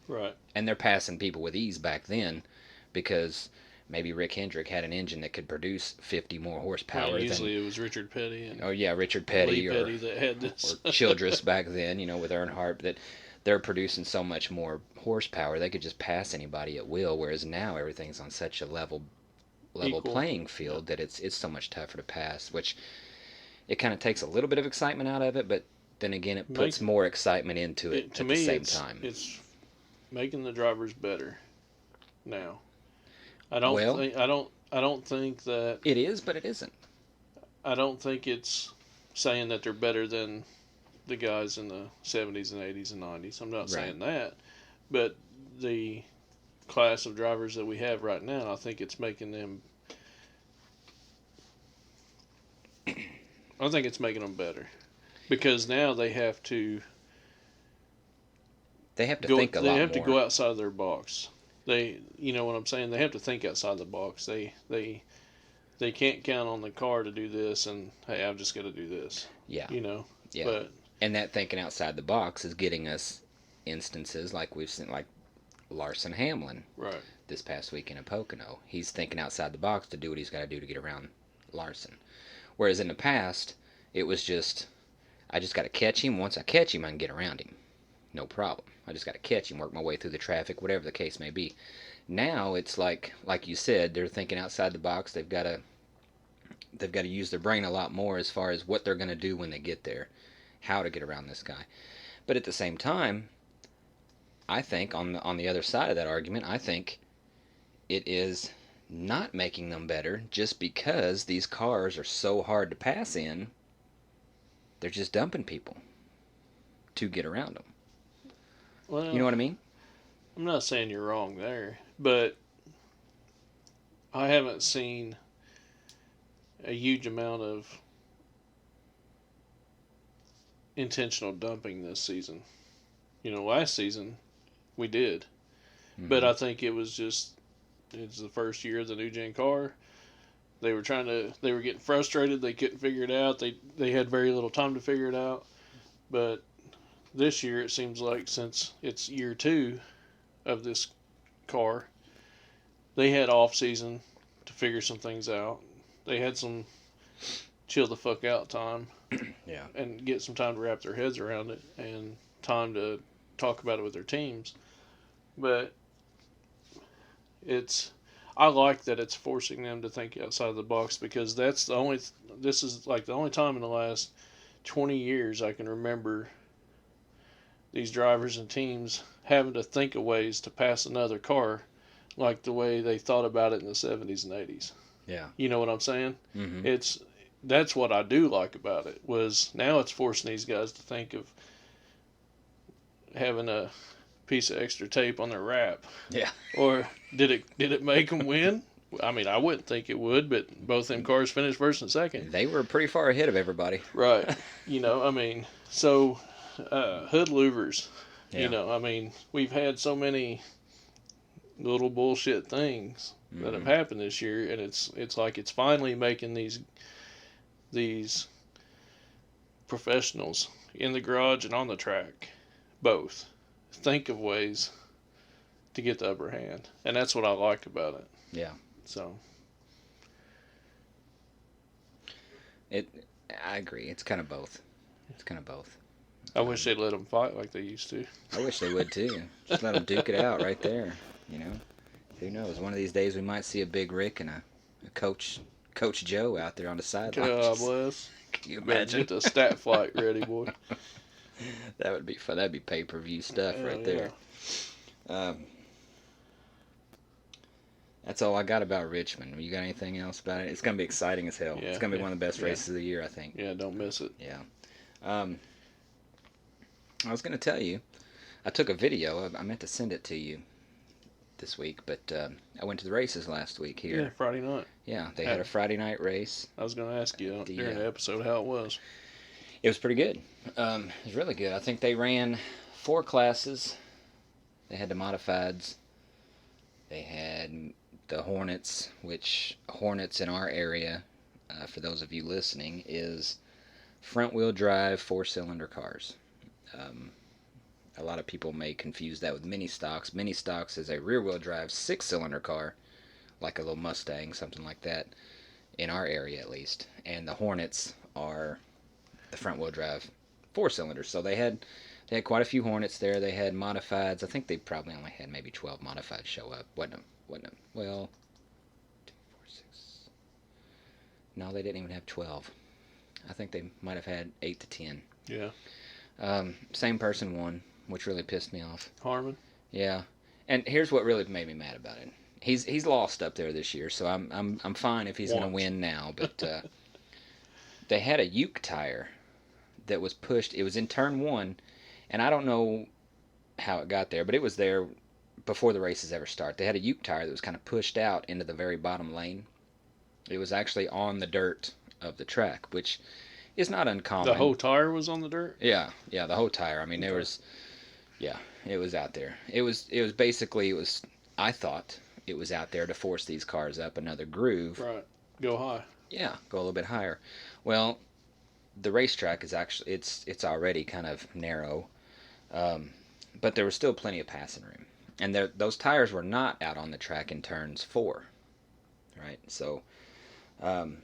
Right. And they're passing people with ease back then because maybe Rick Hendrick had an engine that could produce 50 more horsepower. Well, usually it was Richard Petty and Richard Petty Lee Petty that had this. or Childress back then, with Earnhardt, that they're producing so much more horsepower they could just pass anybody at will. Whereas now everything's on such a level Equal. playing field that it's so much tougher to pass, which it kind of takes a little bit of excitement out of it, but then again it puts more excitement into it to at me, the same time. It's making the drivers better now. I don't think that it is, but it isn't. I don't think it's saying that they're better than the guys in the 70s and 80s and 90s. I'm not saying that, but the class of drivers that we have right now, I think it's making them. I think it's making them better because now they have to. They have to think a lot more. They have to go outside their box. You know what I'm saying? They have to think outside the box. They can't count on the car to do this, and hey, I've just got to do this. Yeah. Yeah. But and that thinking outside the box is getting us instances like we've seen, like Larson Hamlin. Right. This past weekend in Pocono, he's thinking outside the box to do what he's got to do to get around Larson. Whereas in the past, it was just, I just got to catch him. Once I catch him, I can get around him. No problem. I just got to catch him, work my way through the traffic, whatever the case may be. Now it's like you said, they're thinking outside the box. They've got to use their brain a lot more as far as what they're going to do when they get there, how to get around this guy. But at the same time, I think on the other side of that argument, I think it is not making them better just because these cars are so hard to pass in. They're just dumping people to get around them. Well, you know what I mean? I'm not saying you're wrong there, but I haven't seen a huge amount of intentional dumping this season. Last season we did, but I think it's the first year of the new gen car. They were getting frustrated. They couldn't figure it out. They had very little time to figure it out. But this year, it seems like since it's year 2 of this car, they had off season to figure some things out. They had some chill the fuck out time. Yeah. And get some time to wrap their heads around it and time to talk about it with their teams. But I like that it's forcing them to think outside the box because this is like the only time in the last 20 years I can remember these drivers and teams having to think of ways to pass another car like the way they thought about it in the 70s and 80s. Yeah. You know what I'm saying? Mm-hmm. That's what I do like about it, was now it's forcing these guys to think of having a piece of extra tape on their wrap? Yeah. Or did it make them win? I mean, I wouldn't think it would, but both them cars finished first and second. They were pretty far ahead of everybody. Right. I mean, so hood louvers. Yeah. I mean, we've had so many little bullshit things that have happened this year, and it's like it's finally making these professionals in the garage and on the track both think of ways to get the upper hand, and that's what I like about it. Yeah. So I agree. It's kind of both. It's kind of both. I wish they'd let them fight like they used to. I wish they would too. Just let them duke it out right there. Who knows? One of these days we might see a Big Rick and a Coach Joe out there on the sidelines. God bless. Can you Better imagine? get the stat flight ready, boy. That would be fun. That'd be pay-per-view stuff right there. That's all I got about Richmond. You got anything else about it? It's going to be exciting as hell. Yeah, It's going to be one of the best yeah. races of the year, I think. Yeah, don't miss it. Yeah. I was going to tell you, I took a video. I meant to send it to you this week, but I went to the races last week here. Yeah, Friday night. Yeah, they had a Friday night race. I was going to ask you during the episode how it was. It was pretty good. It was really good. I think they ran 4 classes. They had the modifieds. They had the Hornets, which Hornets in our area, for those of you listening, is front-wheel drive 4-cylinder cars. A lot of people may confuse that with mini stocks. Mini stocks is a rear-wheel drive 6-cylinder car, like a little Mustang, something like that, in our area at least. And the Hornets are the front-wheel drive 4-cylinders. So they had quite a few Hornets there. They had modifieds. I think they probably only had maybe 12 modifieds show up. Wasn't it? Well, 2, 4, 6. No, they didn't even have 12. I think they might have had 8 to 10. Yeah. Same person won, which really pissed me off. Harmon? Yeah. And here's what really made me mad about it. He's lost up there this year, so I'm fine if he's going to win now. But they had a Uke tire that was pushed. It was in turn 1, and I don't know how it got there, but it was there before the races ever start. They had a Uke tire that was kind of pushed out into the very bottom lane. It was actually on the dirt of the track, which is not uncommon. The whole tire was on the dirt? Yeah, the whole tire. I mean, there was, it was out there. It was basically, I thought it was out there to force these cars up another groove. Right. Go high. Yeah, go a little bit higher. Well, the racetrack is actually, it's already kind of narrow, but there was still plenty of passing room. And those tires were not out on the track in turns 4, right? So, and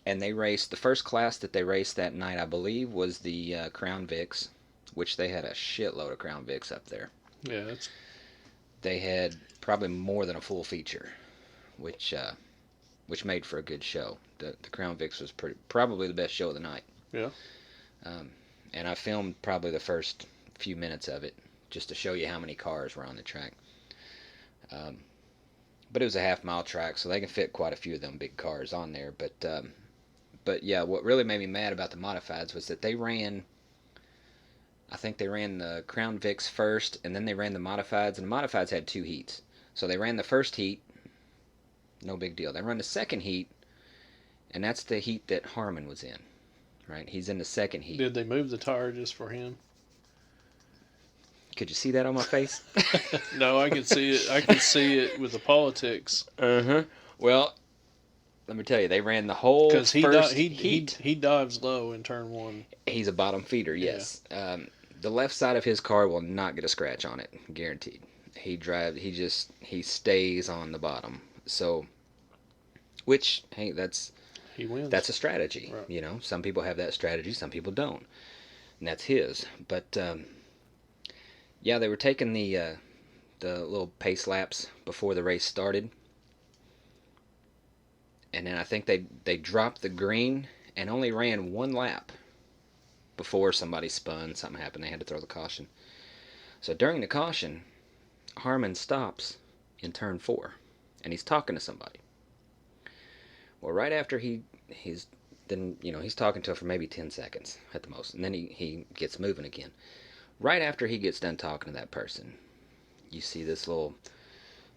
they raced, the first class that they raced that night, I believe, was the Crown Vics, which they had a shitload of Crown Vics up there. Yeah, They had probably more than a full feature, which made for a good show. The Crown Vics was probably the best show of the night. Yeah. And I filmed probably the first few minutes of it just to show you how many cars were on the track. But it was a half-mile track, so they can fit quite a few of them big cars on there. But yeah, what really made me mad about the modifieds was that I think they ran the Crown Vics first, and then they ran the modifieds, and the modifieds had 2 heats. So they ran the first heat, no big deal. They run the second heat, and that's the heat that Harmon was in, right? He's in the second heat. Did they move the tire just for him? Could you see that on my face? No, I could see it. I could see it with the politics. Uh-huh. Well, let me tell you, they ran the whole first heat. He dives low in turn 1. He's a bottom feeder, yes. Yeah. The left side of his car will not get a scratch on it, guaranteed. He stays on the bottom. So, which, hey, he wins. That's a strategy. Right. Some people have that strategy, some people don't. And that's his. But, yeah, they were taking the little pace laps before the race started. And then I think they dropped the green and only ran 1 lap before somebody spun. Something happened. They had to throw the caution. So during the caution, Harmon stops in turn 4, and he's talking to somebody. Well, right after he's talking to him for maybe 10 seconds at the most, and then he gets moving again. Right after he gets done talking to that person, you see this little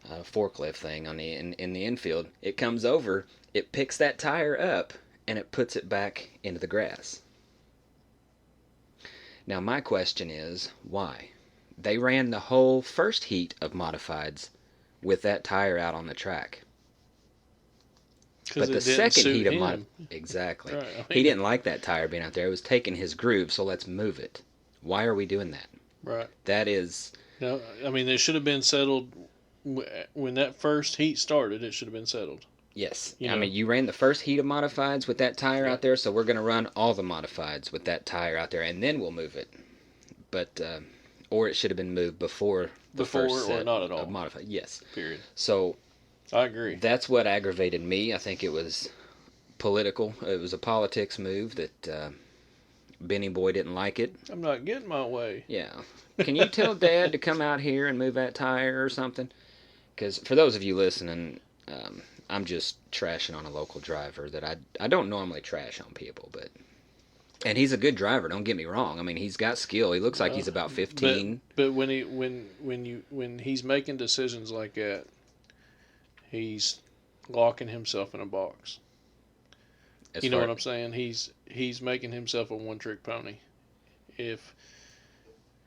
forklift thing on in the infield. It comes over, it picks that tire up, and it puts it back into the grass. Now my question is, why? They ran the whole first heat of modifieds with that tire out on the track. But the second heat of exactly. Right, I mean, he didn't like that tire being out there. It was taking his groove, so let's move it. Why are we doing that? Right. That is. No, I mean, it should have been settled when that first heat started. It should have been settled. Yes. I mean, you ran the first heat of modifieds with that tire out there, so we're going to run all the modifieds with that tire out there, and then we'll move it. But or it should have been moved before the first set or not at all. Of modified. Yes. Period. So I agree. That's what aggravated me. I think it was political. It was a politics move that Benny Boy didn't like it. I'm not getting my way. Yeah. Can you tell Dad to come out here and move that tire or something? Because for those of you listening, I'm just trashing on a local driver that I don't normally trash on people, but and he's a good driver. Don't get me wrong. I mean, he's got skill. He looks like he's about 15. But when he's making decisions like that, he's locking himself in a box. You know what I'm saying? He's making himself a one-trick pony.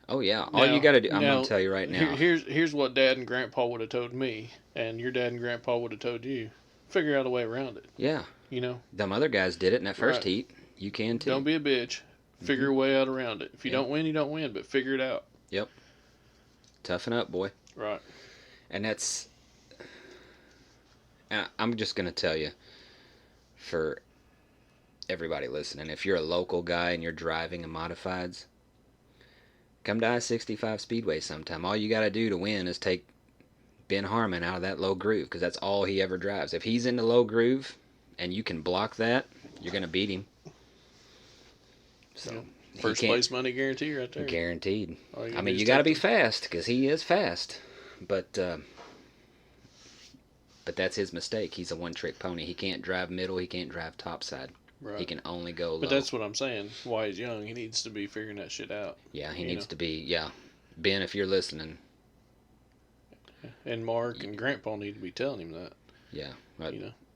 Oh yeah, all you got to do. I'm gonna tell you right now. Here's what Dad and Grandpa would have told me, and your dad and Grandpa would have told you. Figure out a way around it. Yeah. You know. Them other guys did it in that first heat. You can too. Don't be a bitch. Figure a way out around it. If you don't win, you don't win, but figure it out. Yep. Toughen up, boy. Right. And that's. I'm just gonna tell you, for everybody listening, if you're a local guy and you're driving a modifieds, come to I-65 Speedway sometime. All you got to do to win is take Ben Harmon out of that low groove, because that's all he ever drives. If he's in the low groove and you can block that, you're going to beat him. So first place money guarantee right there. Guaranteed. I mean, you got to be fast, because he is fast. But that's his mistake. He's a one-trick pony. He can't drive middle. He can't drive topside. Right. He can only go low. But that's what I'm saying. While he's young, he needs to be figuring that shit out. Yeah, he needs to be. Yeah, Ben, if you're listening. And Mark and Grandpa need to be telling him that. Yeah.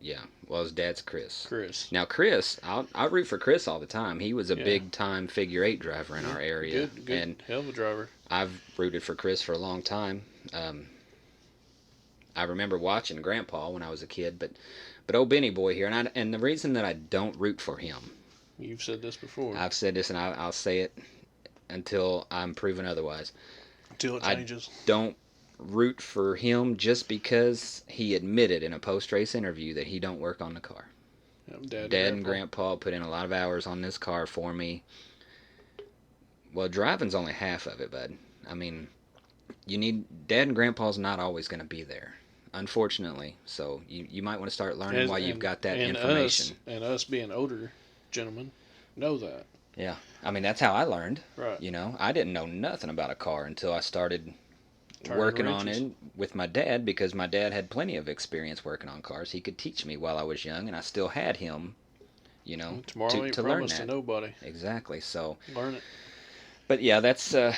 Yeah. Well, his dad's Chris. Now, Chris, I root for Chris all the time. He was a big-time figure 8 driver in our area. Good. And hell of a driver. I've rooted for Chris for a long time. I remember watching Grandpa when I was a kid, but old Benny Boy here, and the reason that I don't root for him. You've said this before. I've said this, and I'll say it until I'm proven otherwise. Until it changes. I don't root for him just because he admitted in a post-race interview that he don't work on the car. Dad and Grandpa put in a lot of hours on this car for me. Well, driving's only half of it, bud. I mean, Dad and Grandpa's not always going to be there, unfortunately. So you might want to start learning while you've got that information. Us being older gentlemen know that. Yeah. I mean, that's how I learned. Right. You know, I didn't know nothing about a car until I started working on it with my dad, because my dad had plenty of experience working on cars. He could teach me while I was young, and I still had him, to learn that. To nobody. Exactly. So learn it. But yeah, that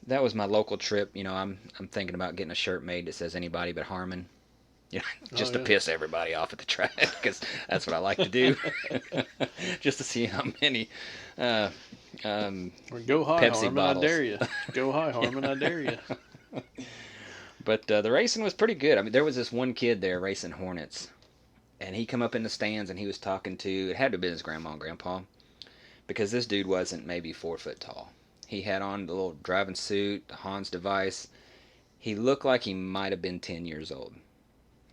was my local trip. I'm thinking about getting a shirt made that says anybody but Harmon. Just to piss everybody off at the track, because that's what I like to do. Just to see how many or go high, Pepsi Harmon, bottles. I dare you. Go high, Harmon, I dare you. But the racing was pretty good. I mean, there was this one kid there racing Hornets, and he come up in the stands and he was talking to, it had to have been his grandma and grandpa, because this dude wasn't maybe 4 foot tall. He had on the little driving suit, the Hans device. He looked like he might have been 10 years old.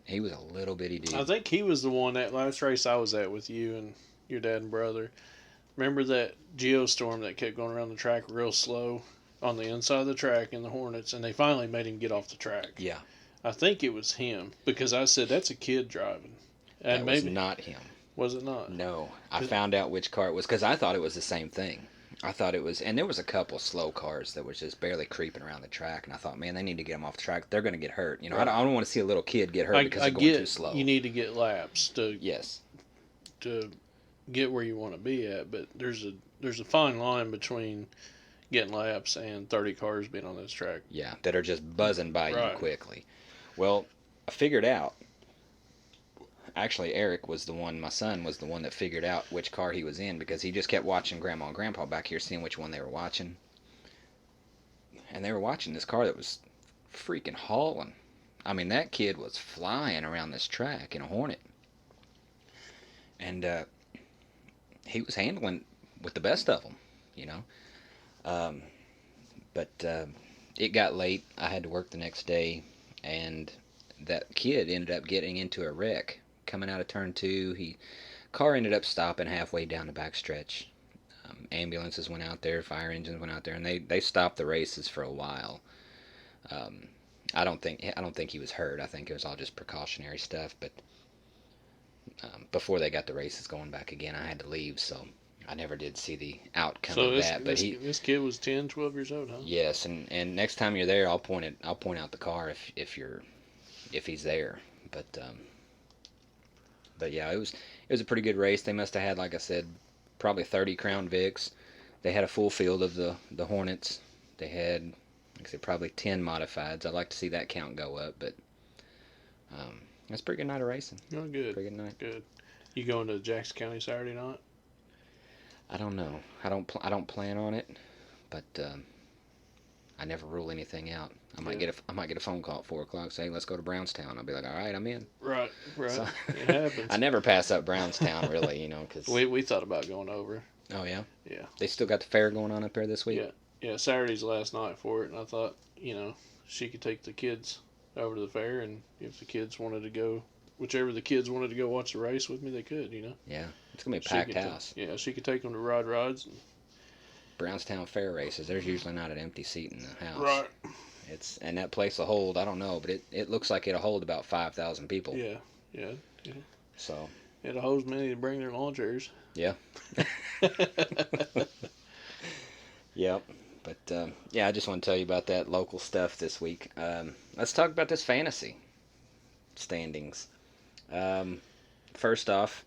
He was a little bitty dude. I think he was the one that last race I was at with you and your dad and brother. Remember that geostorm that kept going around the track real slow on the inside of the track in the Hornets, and they finally made him get off the track? Yeah. I think it was him, because I said, that's a kid driving. And that was not him. Was it not? No. I found out which car it was, because I thought it was the same thing. I thought it was, and there was a couple slow cars that was just barely creeping around the track, and I thought, man, they need to get them off the track. They're going to get hurt. Right. I don't want to see a little kid get hurt because they're going too slow. You need to get laps to get where you want to be at, but there's a fine line between getting laps and 30 cars being on this track. Yeah, that are just buzzing by you Right. quickly. Well, I figured out. Actually, Eric was the one, my son was the one that figured out which car he was in because he just kept watching Grandma and Grandpa back here, seeing which one they were watching. And they were watching this car that was freaking hauling. I mean, that kid was flying around this track in a Hornet. And he was handling with the best of them, you know. But it got late. I had to work the next day. And that kid ended up getting into a wreck coming out of turn 2. Car ended up stopping halfway down the backstretch. Ambulances went out there, fire engines went out there, and they stopped the races for a while. I don't think he was hurt. I think it was all just precautionary stuff. But before they got the races going back again, I had to leave, so I never did see the outcome of that. But this kid was 10, 12 years old, huh? Yes, and next time you're there, I'll point out the car if he's there. But yeah, it was a pretty good race. They must have had, like I said, probably 30 Crown Vics. They had a full field of the Hornets. They had, like I said, probably 10 modifieds. I'd like to see that count go up, but that's a pretty good night of racing. Oh, good. Pretty good night. Good. You going to Jackson County Saturday night? I don't know. I don't plan on it, but I never rule anything out. I might get a phone call at 4:00. Say, hey, let's go to Brownstown. I'll be like, all right, I'm in. Right. So, it happens. I never pass up Brownstown, really, you know, because we thought about going over. Oh yeah. Yeah. They still got the fair going on up there this week. Yeah. Saturday's the last night for it, and I thought, she could take the kids over to the fair, and if the kids wanted to go, whichever the kids wanted to go watch the race with me, they could. Yeah, it's gonna be a packed house. She could take them to ride rides. Brownstown fair races. There's usually not an empty seat in the house. Right. And that place will hold. I don't know, but it looks like it'll hold about 5,000 people. Yeah. So. It'll hold many to bring their lawn chairs. Yeah. Yep. But yeah, I just want to tell you about that local stuff this week. Let's talk about this fantasy standings. First off,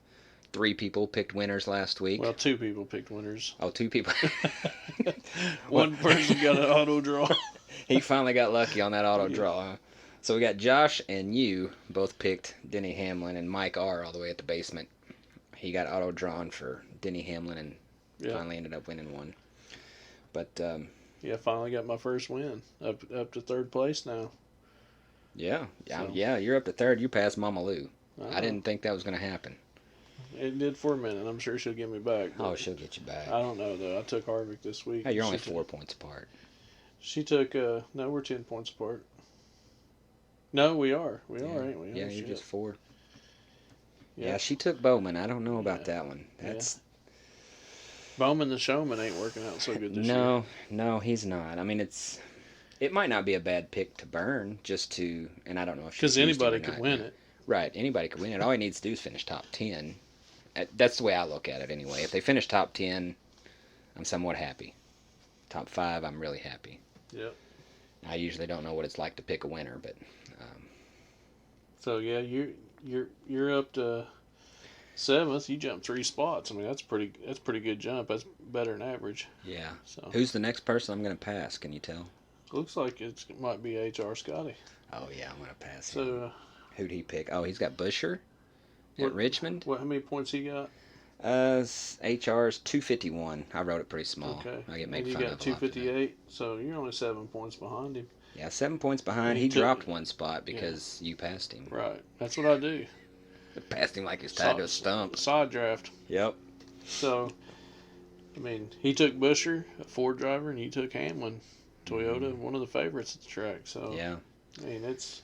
3 people picked winners last week. Well, 2 people picked winners. Oh, 2 people. One person got an auto draw. He finally got lucky on that auto draw. Huh? So we got Josh and you both picked Denny Hamlin, and Mike R all the way at the basement. He got auto drawn for Denny Hamlin and finally ended up winning one. But finally got my first win. Up to 3rd place now. Yeah, So. Yeah. You're up to 3rd. You passed Mama Lou. I didn't think that was going to happen. It did for a minute. I'm sure she'll get me back. Oh, she'll get you back. I don't know though. I took Harvick this week. Hey, you're only 4 points apart. She took. No, we're 10 points apart. No, we are. We are, ain't we? Yeah, you're just 4. Yeah. Yeah, she took Bowman. I don't know about that one. That's Bowman the showman ain't working out so good this year. No, he's not. I mean, it might not be a bad pick to burn, just to, and I don't know if because anybody could win it. Right, anybody could win it. All he needs to do is finish top 10. That's the way I look at it anyway. If they finish top 10, I'm somewhat happy. Top 5, I'm really happy. Yep. I usually don't know what it's like to pick a winner, but. So yeah, you're up to 7th. You jumped 3 spots. I mean, that's pretty good jump. That's better than average. Yeah. So who's the next person I'm going to pass? Can you tell? Looks like it might be HR Scotty. Oh yeah, I'm going to pass him. So who'd he pick? Oh, he's got Busher at Richmond. How many points he got? HR's 251. I wrote it pretty small. Okay. I get made and fun you got of a lot 258. So you're only 7 points behind him. Yeah, 7 points behind. He dropped 1 spot because you passed him. Right. That's what I do. Passed him like he's tied to a stump. Side draft. Yep. So, I mean, he took Busher, a Ford driver, and you took Hamlin, Toyota, one of the favorites at the track. So, yeah. I mean, it's.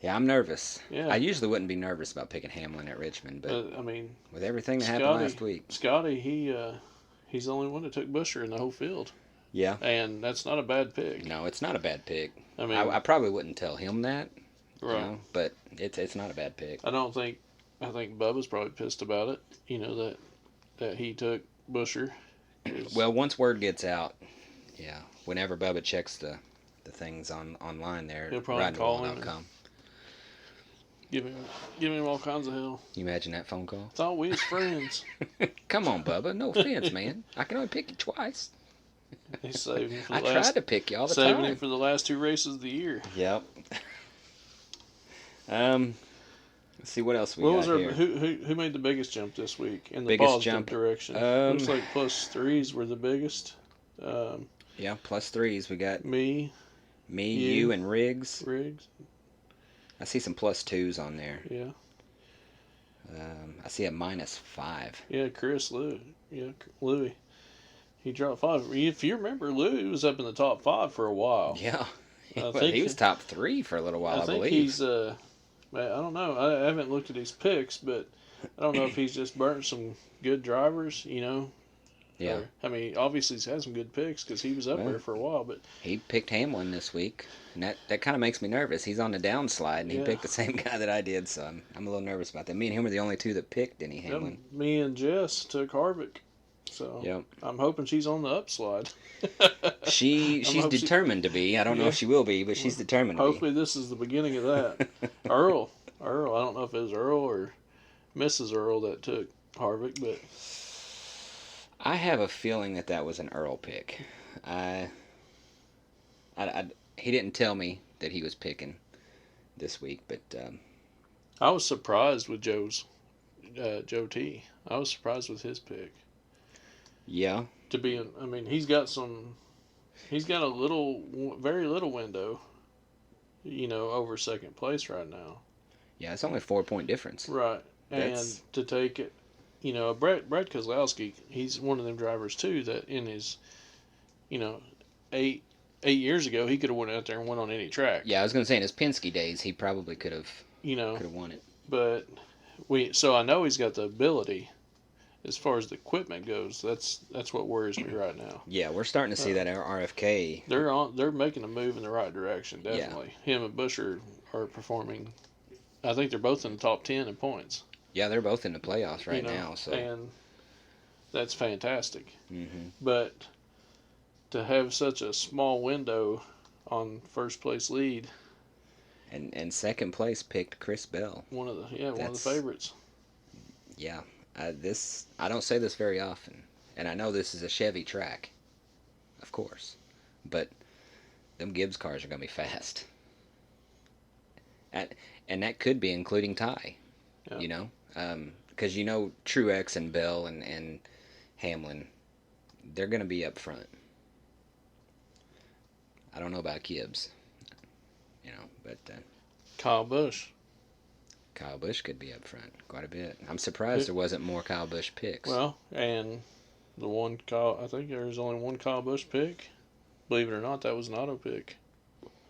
Yeah, I'm nervous. Yeah. I usually wouldn't be nervous about picking Hamlin at Richmond, but I mean, with everything that happened last week. Scotty, he's the only one that took Busher in the whole field. Yeah. And that's not a bad pick. No, it's not a bad pick. I mean, I probably wouldn't tell him that. Right. But it's not a bad pick. I think Bubba's probably pissed about it. That he took Busher. Well, once word gets out, yeah. Whenever Bubba checks the things online there, he'll probably call him. Give him all kinds of hell. You imagine that phone call? Thought we was friends. Come on, Bubba. No offense, man. I can only pick you twice. He's saving him for the I last. tried to pick you all the saving time. him for the last 2 races of the year. Yep. Let's see what else we What got was our here. who made the biggest jump this week in the Biggest positive jump? direction? Looks like +3s were the biggest. Yeah, +3s. We got Me, you, and Riggs. Riggs. I see some +2s on there. Yeah. I see a -5. Yeah, Chris Louis. Yeah, Louis. He dropped 5. If you remember, Louis was up in the top 5 for a while. Yeah. I Well, he was top 3 for a little while, I think believe. he's. I don't know. I haven't looked at his picks, but I don't know if he's just burnt some good drivers. Yeah. Or, I mean, obviously he's had some good picks because he was up there for a while. But he picked Hamlin this week, and that kind of makes me nervous. He's on the downslide, and he picked the same guy that I did, so I'm a little nervous about that. Me and him are the only two that picked Denny Hamlin. Me and Jess took Harvick, so I'm hoping she's on the upslide. She's determined to be. I don't know if she will be, but she's determined to be. Hopefully this is the beginning of that. Earl, I don't know if it was Earl or Mrs. Earl that took Harvick, but I have a feeling that was an Earl pick. He didn't tell me that he was picking this week, but I was surprised with Joe T. I was surprised with his pick. Yeah. I mean, he's got a very little window, over second place right now. Yeah, it's only a 4-point difference. Right. And to take it, Brett Kozlowski, he's one of them drivers too that in his, 8 years ago he could have went out there and went on any track. Yeah, I was going to say in his Penske days he probably could have won it. But so I know he's got the ability. As far as the equipment goes, that's what worries me right now. Yeah, we're starting to see that RFK. They're making a move in the right direction, definitely. Yeah. Him and Busch are performing. I think they're both in the top 10 in points. Yeah, they're both in the playoffs right now. So and that's fantastic. Mm-hmm. But to have such a small window on first place lead, and second place picked Chris Bell. One of the favorites. Yeah. I don't say this very often, and I know this is a Chevy track, of course, but them Gibbs cars are going to be fast. And that could be including Ty, because Truex and Bell and Hamlin, they're going to be up front. I don't know about Gibbs, but Kyle Busch. Kyle Busch could be up front quite a bit. I'm surprised there wasn't more Kyle Busch picks. Well, and I think there's only one Kyle Busch pick. Believe it or not, that was an auto pick.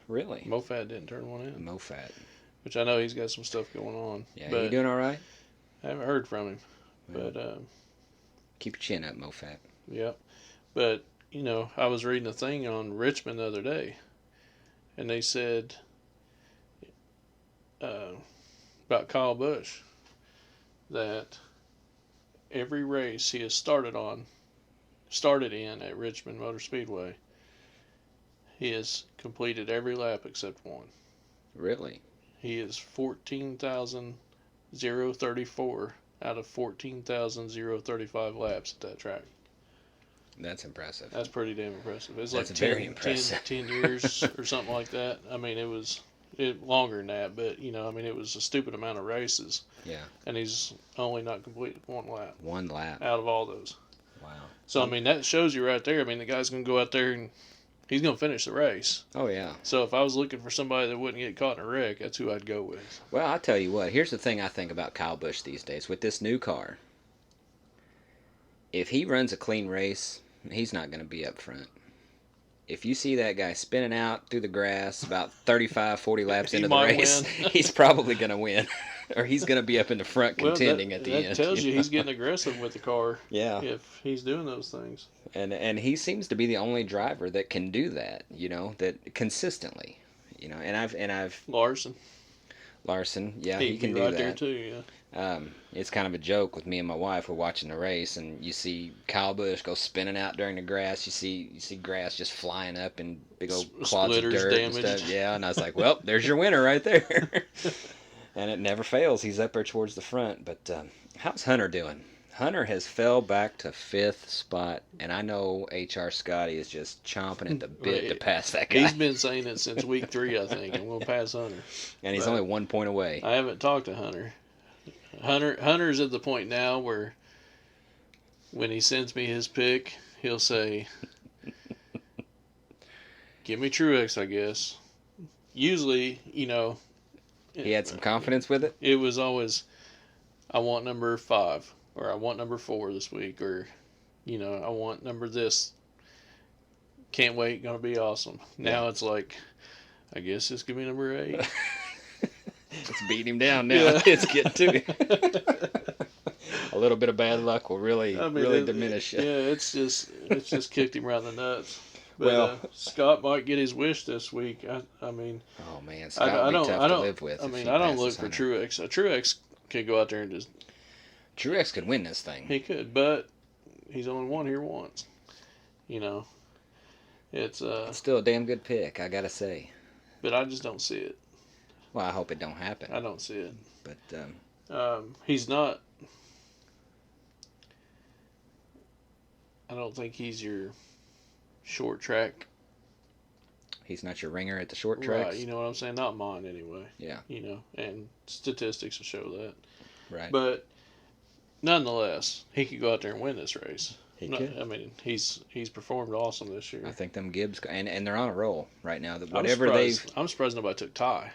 Really? Mofat didn't turn one in. Mofat. Which I know he's got some stuff going on. Yeah, you doing all right? I haven't heard from him. Well, but keep your chin up, Mofat. Yeah. But, I was reading a thing on Richmond the other day, and they said about Kyle Busch that every race he has started in at Richmond Motor Speedway, he has completed every lap except one. Really? He is 14,034 out of 14,035 laps at that track. That's impressive. That's pretty damn impressive. It's That's like very impressive. 10 years or something like that. I mean, it was longer than that, but, it was a stupid amount of races. Yeah. And he's only not completed one lap. One lap. Out of all those. Wow. So, that shows you right there. The guy's going to go out there and he's going to finish the race. Oh, yeah. So, if I was looking for somebody that wouldn't get caught in a wreck, that's who I'd go with. Well, I'll tell you what. Here's the thing I think about Kyle Busch these days. With this new car, if he runs a clean race, he's not going to be up front. If you see that guy spinning out through the grass about 35, 40 laps into the race, he's probably going to win. Or he's going to be up in the front contending at the end. That tells you he's getting aggressive with the car. Yeah. If he's doing those things. And he seems to be the only driver that can do that, that consistently. And I've Larson, yeah, he can do right that. there too, yeah. It's kind of a joke with me and my wife. We're watching the race, and you see Kyle Busch go spinning out during the grass. You see grass just flying up and big old clods of dirt damaged. And stuff. Yeah, and I was like, well, there's your winner right there. And it never fails. He's up there towards the front. But how's Hunter doing? Hunter has fell back to 5th spot, and I know HR Scotty is just chomping at the bit to pass that guy. He's been saying it since week 3, I think, and we'll pass Hunter. And he's only 1 point away. I haven't talked to Hunter. Hunter's at the point now where when he sends me his pick, he'll say, "Give me Truex, I guess." Usually, he had some confidence with it. It was always, "I want number 5," or "I want number 4 this week," or, "I want number this. Can't wait, gonna be awesome." Now it's like, I guess just give me number 8. It's beating him down now. Yeah. It's getting to him. A little bit of bad luck will really diminish it. Yeah, it's just kicked him around the nuts. But Scott might get his wish this week. I mean, oh man, Scott would be tough to live with. I mean, I don't look for Truex. Truex could go out there and just. Truex could win this thing. He could, but he's only won here once. It's still a damn good pick, I gotta say. But I just don't see it. Well, I hope it don't happen. I don't see it. But he's not. I don't think he's your short track. He's not your ringer at the short tracks. Right, you know what I'm saying? Not mine anyway. Yeah. And statistics will show that. Right. But nonetheless, he could go out there and win this race. He could. I mean, he's performed awesome this year. I think them Gibbs and they're on a roll right now. That I'm surprised nobody took Ty.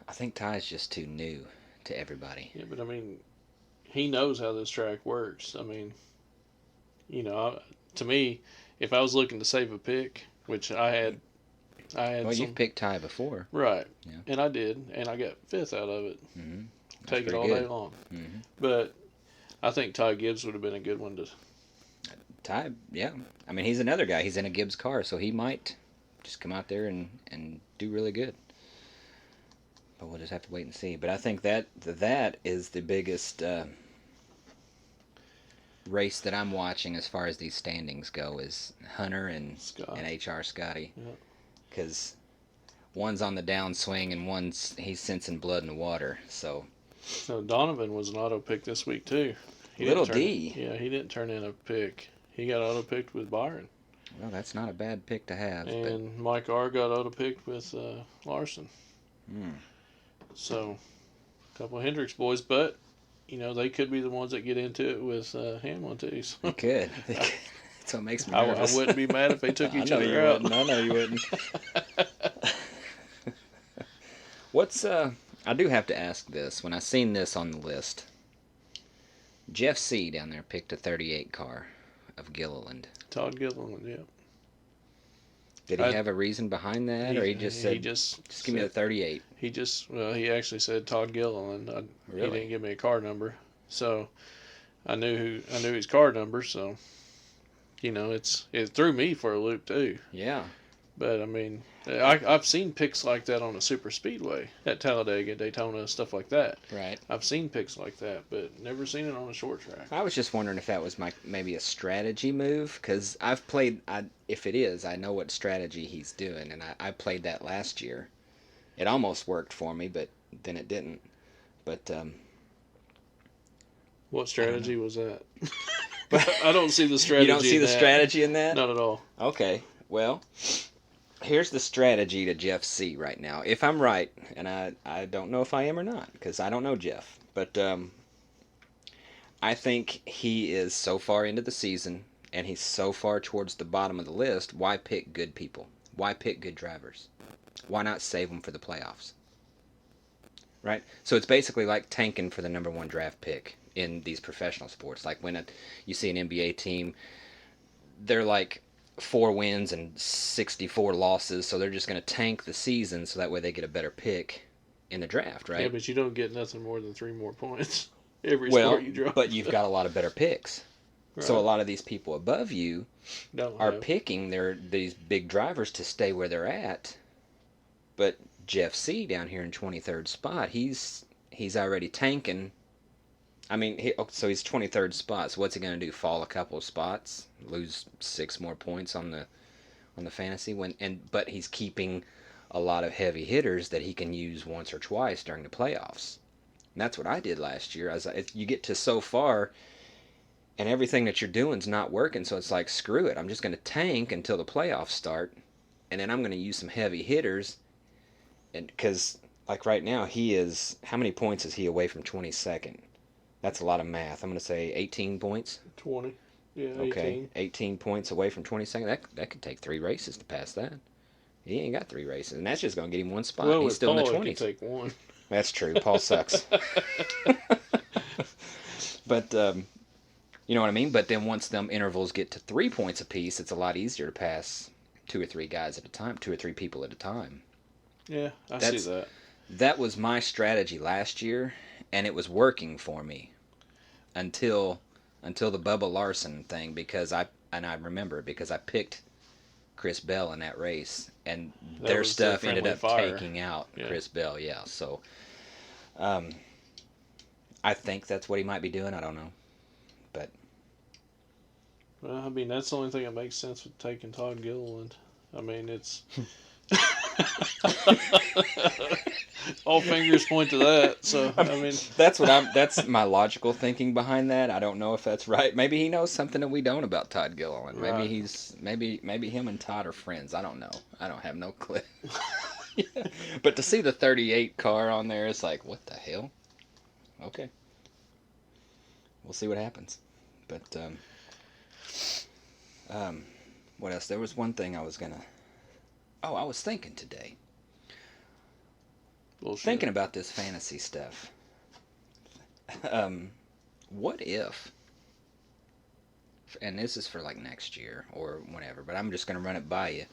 I think Ty's just too new to everybody. Yeah, but I mean, he knows how this track works. I mean, to me, if I was looking to save a pick, which I had. Well, you've picked Ty before, right? Yeah. And I did, and I got 5th out of it. Mm-hmm. Take it all day long. Mm-hmm. But I think Ty Gibbs would have been a good one to. Ty, yeah. I mean, he's another guy. He's in a Gibbs car, so he might just come out there and do really good. But we'll just have to wait and see. But I think that is the biggest race that I'm watching as far as these standings go is Hunter and HR Scotty. Because one's on the downswing and he's sensing blood in the water. So Donovan was an auto pick this week too. Little D. Yeah, he didn't turn in a pick. He got auto picked with Byron. Well, that's not a bad pick to have. And Mike R got auto picked with Larson. So, a couple of Hendricks boys, but they could be the ones that get into it with Hamlin too. So. They could. That's what makes me nervous. I wouldn't be mad if they took each other out. I know you wouldn't. I do have to ask this. When I seen this on the list, Jeff C. down there picked a 38 car of Gilliland. Todd Gilliland, yeah. Did he have a reason behind that, or he just said, just give me the 38? He actually said Todd Gilliland. Really? He didn't give me a car number, so I knew his car number. So, it threw me for a loop too. Yeah. But I mean, I've seen picks like that on a super speedway at Talladega, Daytona, stuff like that. Right. I've seen picks like that, but never seen it on a short track. I was just wondering if that was maybe a strategy move, because I've played. If it is, I know what strategy he's doing, and I played that last year. It almost worked for me, but then it didn't. But what strategy was that? I don't see the strategy. You don't see the strategy in that? Not at all. Okay. Well, here's the strategy to Jeff C. right now. If I'm right, and I don't know if I am or not, because I don't know Jeff, but I think he is so far into the season, and he's so far towards the bottom of the list, why pick good people? Why pick good drivers? Why not save them for the playoffs? Right? So it's basically like tanking for the number 1 draft pick in these professional sports. Like when you see an NBA team, they're like 4 wins and 64 losses, so they're just going to tank the season so that way they get a better pick in the draft, right? Yeah, but you don't get nothing more than 3 more points every sport you draw. But you've got a lot of better picks. Right. So a lot of these people above you are picking these big drivers to stay where they're at. But Jeff C. down here in 23rd spot, he's already tanking. I mean, so he's 23rd spot. So what's he going to do? Fall a couple of spots, lose 6 more points on the fantasy but he's keeping a lot of heavy hitters that he can use once or twice during the playoffs. And that's what I did last year. You get to so far, and everything that you're doing is not working, so it's like, screw it. I'm just going to tank until the playoffs start, and then I'm going to use some heavy hitters. And because, like right now, how many points is he away from 22nd? That's a lot of math. I'm going to say 18 points. 20. Yeah, Okay, 18. 18 points away from 22nd. That could take 3 races to pass that. He ain't got 3 races, and that's just going to get him one spot. Well, He's with still Paul, in the it could 20s. take 1. That's true. Paul sucks. But you know what I mean? But then once them intervals get to 3 points apiece, it's a lot easier to pass 2 or 3 guys at a time, 2 or 3 people at a time. Yeah, I see that. That was my strategy last year, and it was working for me until the Bubba Larson thing, because I remember it because I picked Chris Bell in that race, and their stuff ended up taking out Chris Bell. Yeah, so I think that's what he might be doing. I don't know, but well, I mean, that's the only thing that makes sense with taking Todd Gilliland. I mean, it's all fingers point to that. So I mean, that's my logical thinking behind that. I don't know if that's right. Maybe he knows something that we don't about Todd Gilliland. Maybe right. maybe him and Todd are friends. I don't know. I don't have no clue. But to see the 38 car on there, it's like, what the hell? Okay, we'll see what happens. But what else? There was one thing I was gonna. Oh, I was thinking today. Bullshit. Thinking about this fantasy stuff. What if, and this is for like next year or whenever, but I'm just gonna run it by you,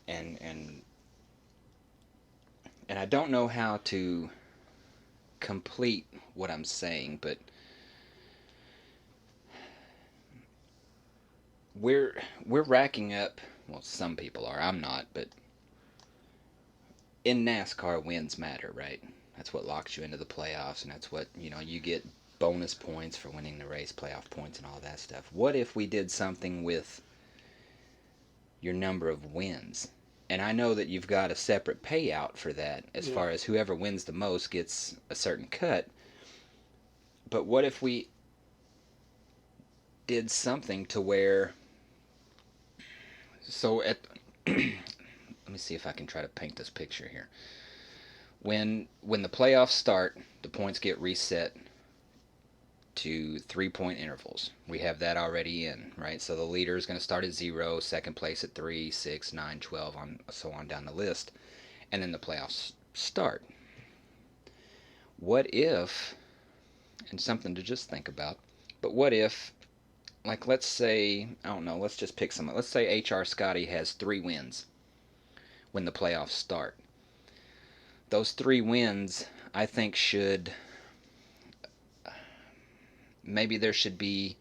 and I don't know how to complete what I'm saying, but we're racking up. Well, some people are. I'm not, but in NASCAR, wins matter, right? That's what locks you into the playoffs, and that's what, you get bonus points for winning the race, playoff points, and all that stuff. What if we did something with your number of wins? And I know that you've got a separate payout for that, as far as whoever wins the most gets a certain cut. But what if we did something to where, so at let me see if I can try to paint this picture here. When the playoffs start, the points get reset to 3-point intervals. We have that already in, right? So the leader is going to start at 0, second place at 3, 6, 9, 12, so on down the list, and then the playoffs start. What if, and something to just think about, but what if, like, let's say, I don't know, let's just pick someone. Let's say H.R. Scotty has 3 wins when the playoffs start. Those 3 wins, I think, maybe there should be,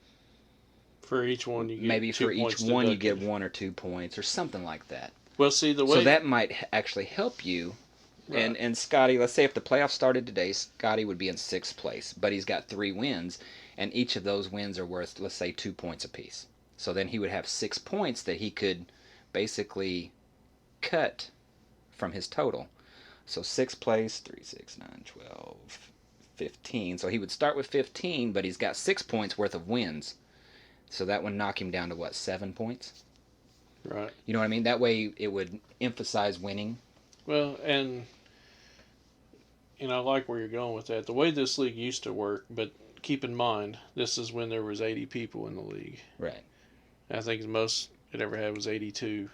for each one you get maybe 2 for each points one deducted. you get 1 or 2 points or something like that. Well, see, the way, so that might actually help you. Right. And Scotty, let's say if the playoffs started today, Scotty would be in 6th place, but he's got 3 wins, and each of those wins are worth, let's say, 2 points apiece. So then he would have 6 points that he could basically cut from his total. So 6th place, 3, 6, 9, 12, 15. So he would start with 15, but he's got 6 points worth of wins. So that would knock him down to what, 7 points? Right. You know what I mean? That way it would emphasize winning. Well, and I like where you're going with that. The way this league used to work, but keep in mind, this is when there was 80 people in the league. Right. I think the most it ever had was 82.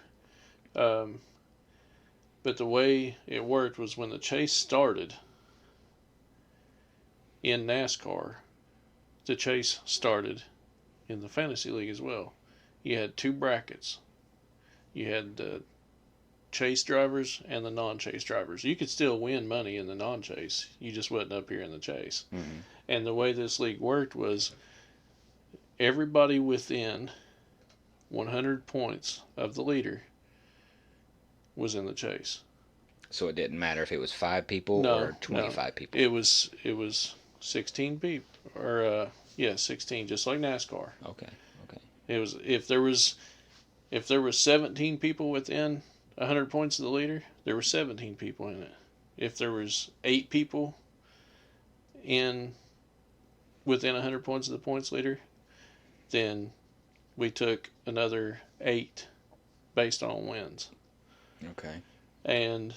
But the way it worked was when the chase started in NASCAR, the chase started in the fantasy league as well. You had 2 brackets. You had the chase drivers and the non-chase drivers. You could still win money in the non-chase. You just wasn't up here in the chase. Mm-hmm. And the way this league worked was everybody within 100 points of the leader was in the chase. So it didn't matter if it was 5 people or 25 people. It was 16 people, or 16, just like NASCAR. Okay. It was if there was 17 people within 100 points of the leader, there were 17 people in it. If there was 8 people, 8 in within 100 points of the points leader, then we took another 8 based on wins. Okay. And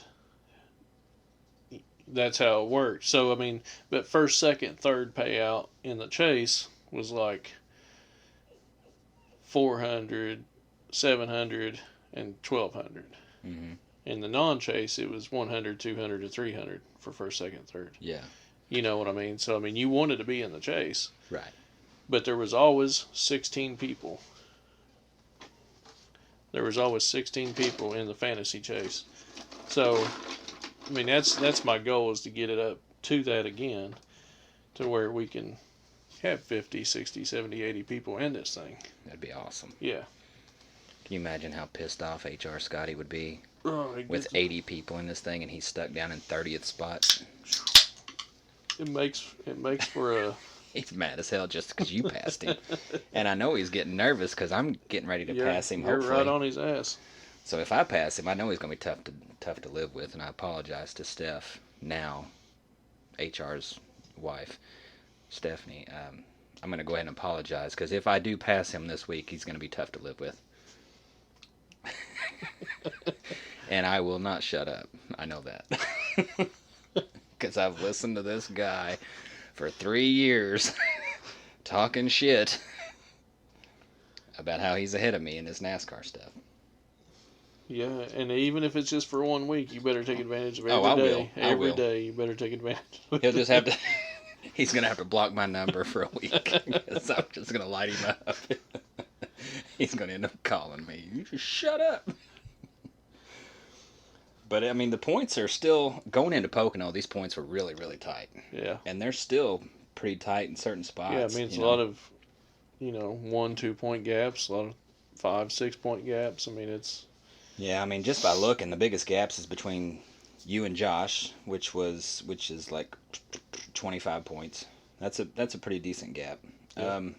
that's how it worked. So, I mean, but first, second, third payout in the chase was like 400, 700, and 1,200. Mm-hmm. In the non-chase, it was 100, 200, and 300 for first, second, third. Yeah. You know what I mean? So, I mean, you wanted to be in the chase. Right. But there was always 16 people. There was always 16 people in the fantasy chase. So, I mean, that's my goal, is to get it up to that again, to where we can have 50, 60, 70, 80 people in this thing. That'd be awesome. Yeah. Can you imagine how pissed off HR Scotty would be Oh, with 80 people in this thing and he's stuck down in 30th spot? It makes for a... He's mad as hell just because you passed him. And I know he's getting nervous because I'm getting ready to pass him, You're hopefully. right on his ass. So if I pass him, I know he's going to be tough to live with, and I apologize to Steph, now HR's wife, Stephanie. I'm going to go ahead and apologize, because if I do pass him this week, he's going to be tough to live with. And I will not shut up. I know that. Because I've listened to this guy for 3 years talking shit about how he's ahead of me in his NASCAR stuff. Yeah, and even if it's just for 1 week, you better take advantage of every I day. will. Every day, you better take advantage of it. He'll just have to... He's going to have to block my number for a week. Because I'm just going to light him up. He's going to end up calling me. You just shut up. But, I mean, the points are still... Going into Pocono, these points were really, really tight. Yeah. And they're still pretty tight in certain spots. Yeah, I mean, it's a lot of, 1-2 point gaps, a lot of 5-6 point gaps. I mean, it's... Yeah, I mean, just by looking, the biggest gaps is between you and Josh, which is like 25 points. That's a pretty decent gap. Yeah. And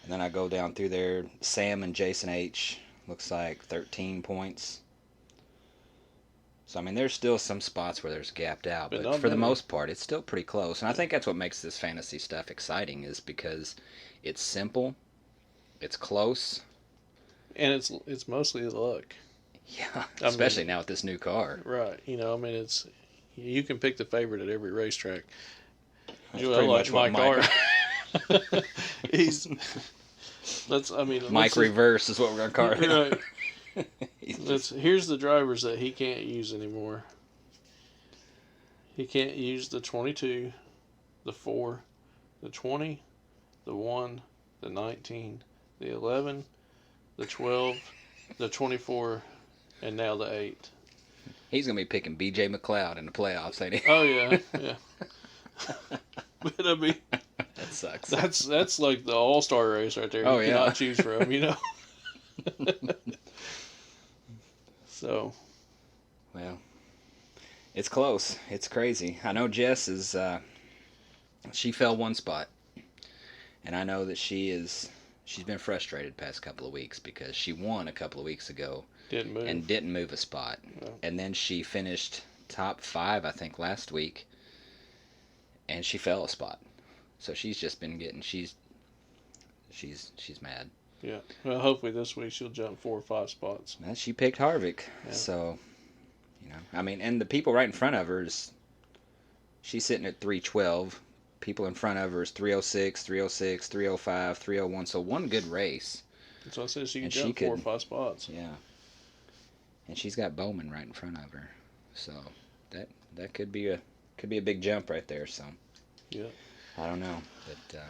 then I go down through there. Sam and Jason H. looks like 13 points. So I mean, there's still some spots where there's gapped out, but for the most part, it's still pretty close. And I think that's what makes this fantasy stuff exciting, is because it's simple, it's close, and it's mostly luck. Yeah, especially now with this new car. Right. I mean, it's... You can pick the favorite at every racetrack. That's pretty much my what car. He's... Mike Reverse is what we're going to call it. Right. Here's the drivers that he can't use anymore. He can't use the 22, the 4, the 20, the 1, the 19, the 11, the 12, the 24, and now the 8. He's going to be picking B.J. McLeod in the playoffs, ain't he? Oh, yeah, yeah. But, I mean... That sucks. That's like the all-star race right there. Oh, you cannot choose from, So... Well, it's close. It's crazy. I know Jess is... she fell one spot. And I know that she's been frustrated past couple of weeks because she won a couple of weeks ago. Didn't move a spot. No. And then she finished top 5, I think, last week. And she fell a spot. So she's just been getting... She's mad. Yeah. Well, hopefully this week she'll jump 4 or 5 spots. Well, she picked Harvick. Yeah. So, I mean, and the people right in front of her she's sitting at 312. People in front of her is 306, 306, 305, 301. So one good race. So I said she can jump 4 or 5 spots. Yeah. And she's got Bowman right in front of her. So that could be a big jump right there. So yeah. I don't know. But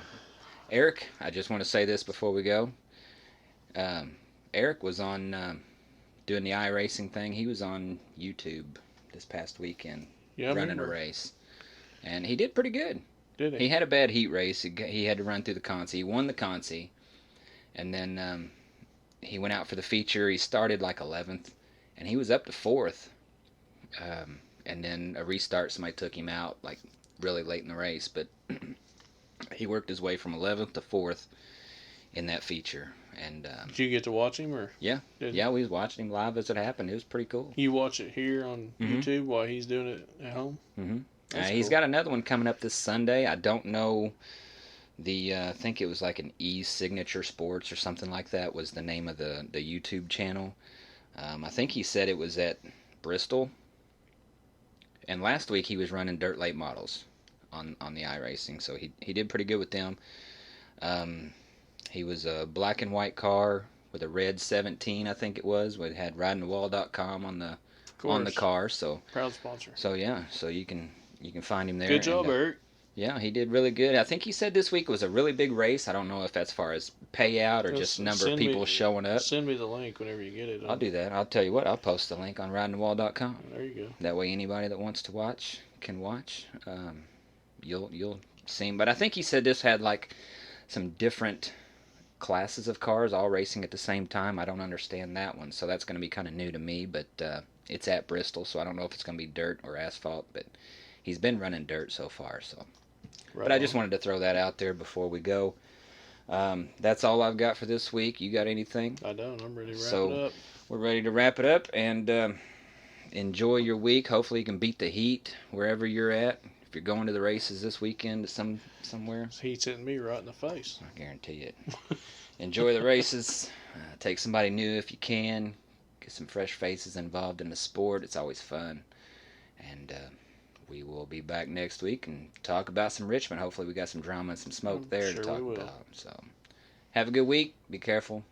Eric, I just want to say this before we go. Eric was on doing the iRacing thing. He was on YouTube this past weekend running a race. And he did pretty good. Did he? He had a bad heat race. He had to run through the Consi. He won the Consi. And then he went out for the feature. He started like 11th. And he was up to 4th. And then a restart, somebody took him out like really late in the race. But he worked his way from 11th to 4th in that feature. And did you get to watch him? Or yeah, we was watching him live as it happened. It was pretty cool. You watch it here on YouTube while he's doing it at home? Mm-hmm. He's cool. got another one coming up this Sunday. I don't know I think it was like an E-Signature Sports or something like that was the name of the YouTube channel. I think he said it was at Bristol. And last week he was running dirt late models on the iRacing, so he did pretty good with them. He was a black and white car with a red 17, I think it was. It had ridingthewall.com on the car. So proud sponsor. So yeah, so you can find him there. Good job, Eric. Yeah, he did really good. I think he said this week was a really big race. I don't know if that's as far as payout or just number of people showing up. Send me the link whenever you get it. I'll do that. I'll tell you what, I'll post the link on ridingthewall.com. There you go. That way anybody that wants to watch can watch. You'll see him. But I think he said this had like some different classes of cars all racing at the same time. I don't understand that one, so that's going to be kind of new to me. But it's at Bristol, so I don't know if it's going to be dirt or asphalt. But he's been running dirt so far, so. Right but I just wanted to throw that out there before we go. That's all I've got for this week. You got anything? I don't. I'm ready to wrap it up. We're ready to wrap it up, and enjoy your week. Hopefully you can beat the heat wherever you're at. If you're going to the races this weekend somewhere. This heat's hitting me right in the face. I guarantee it. Enjoy the races. Take somebody new if you can. Get some fresh faces involved in the sport. It's always fun. And we will be back next week and talk about some Richmond. Hopefully we got some drama and some smoke there to talk about. So have a good week. Be careful.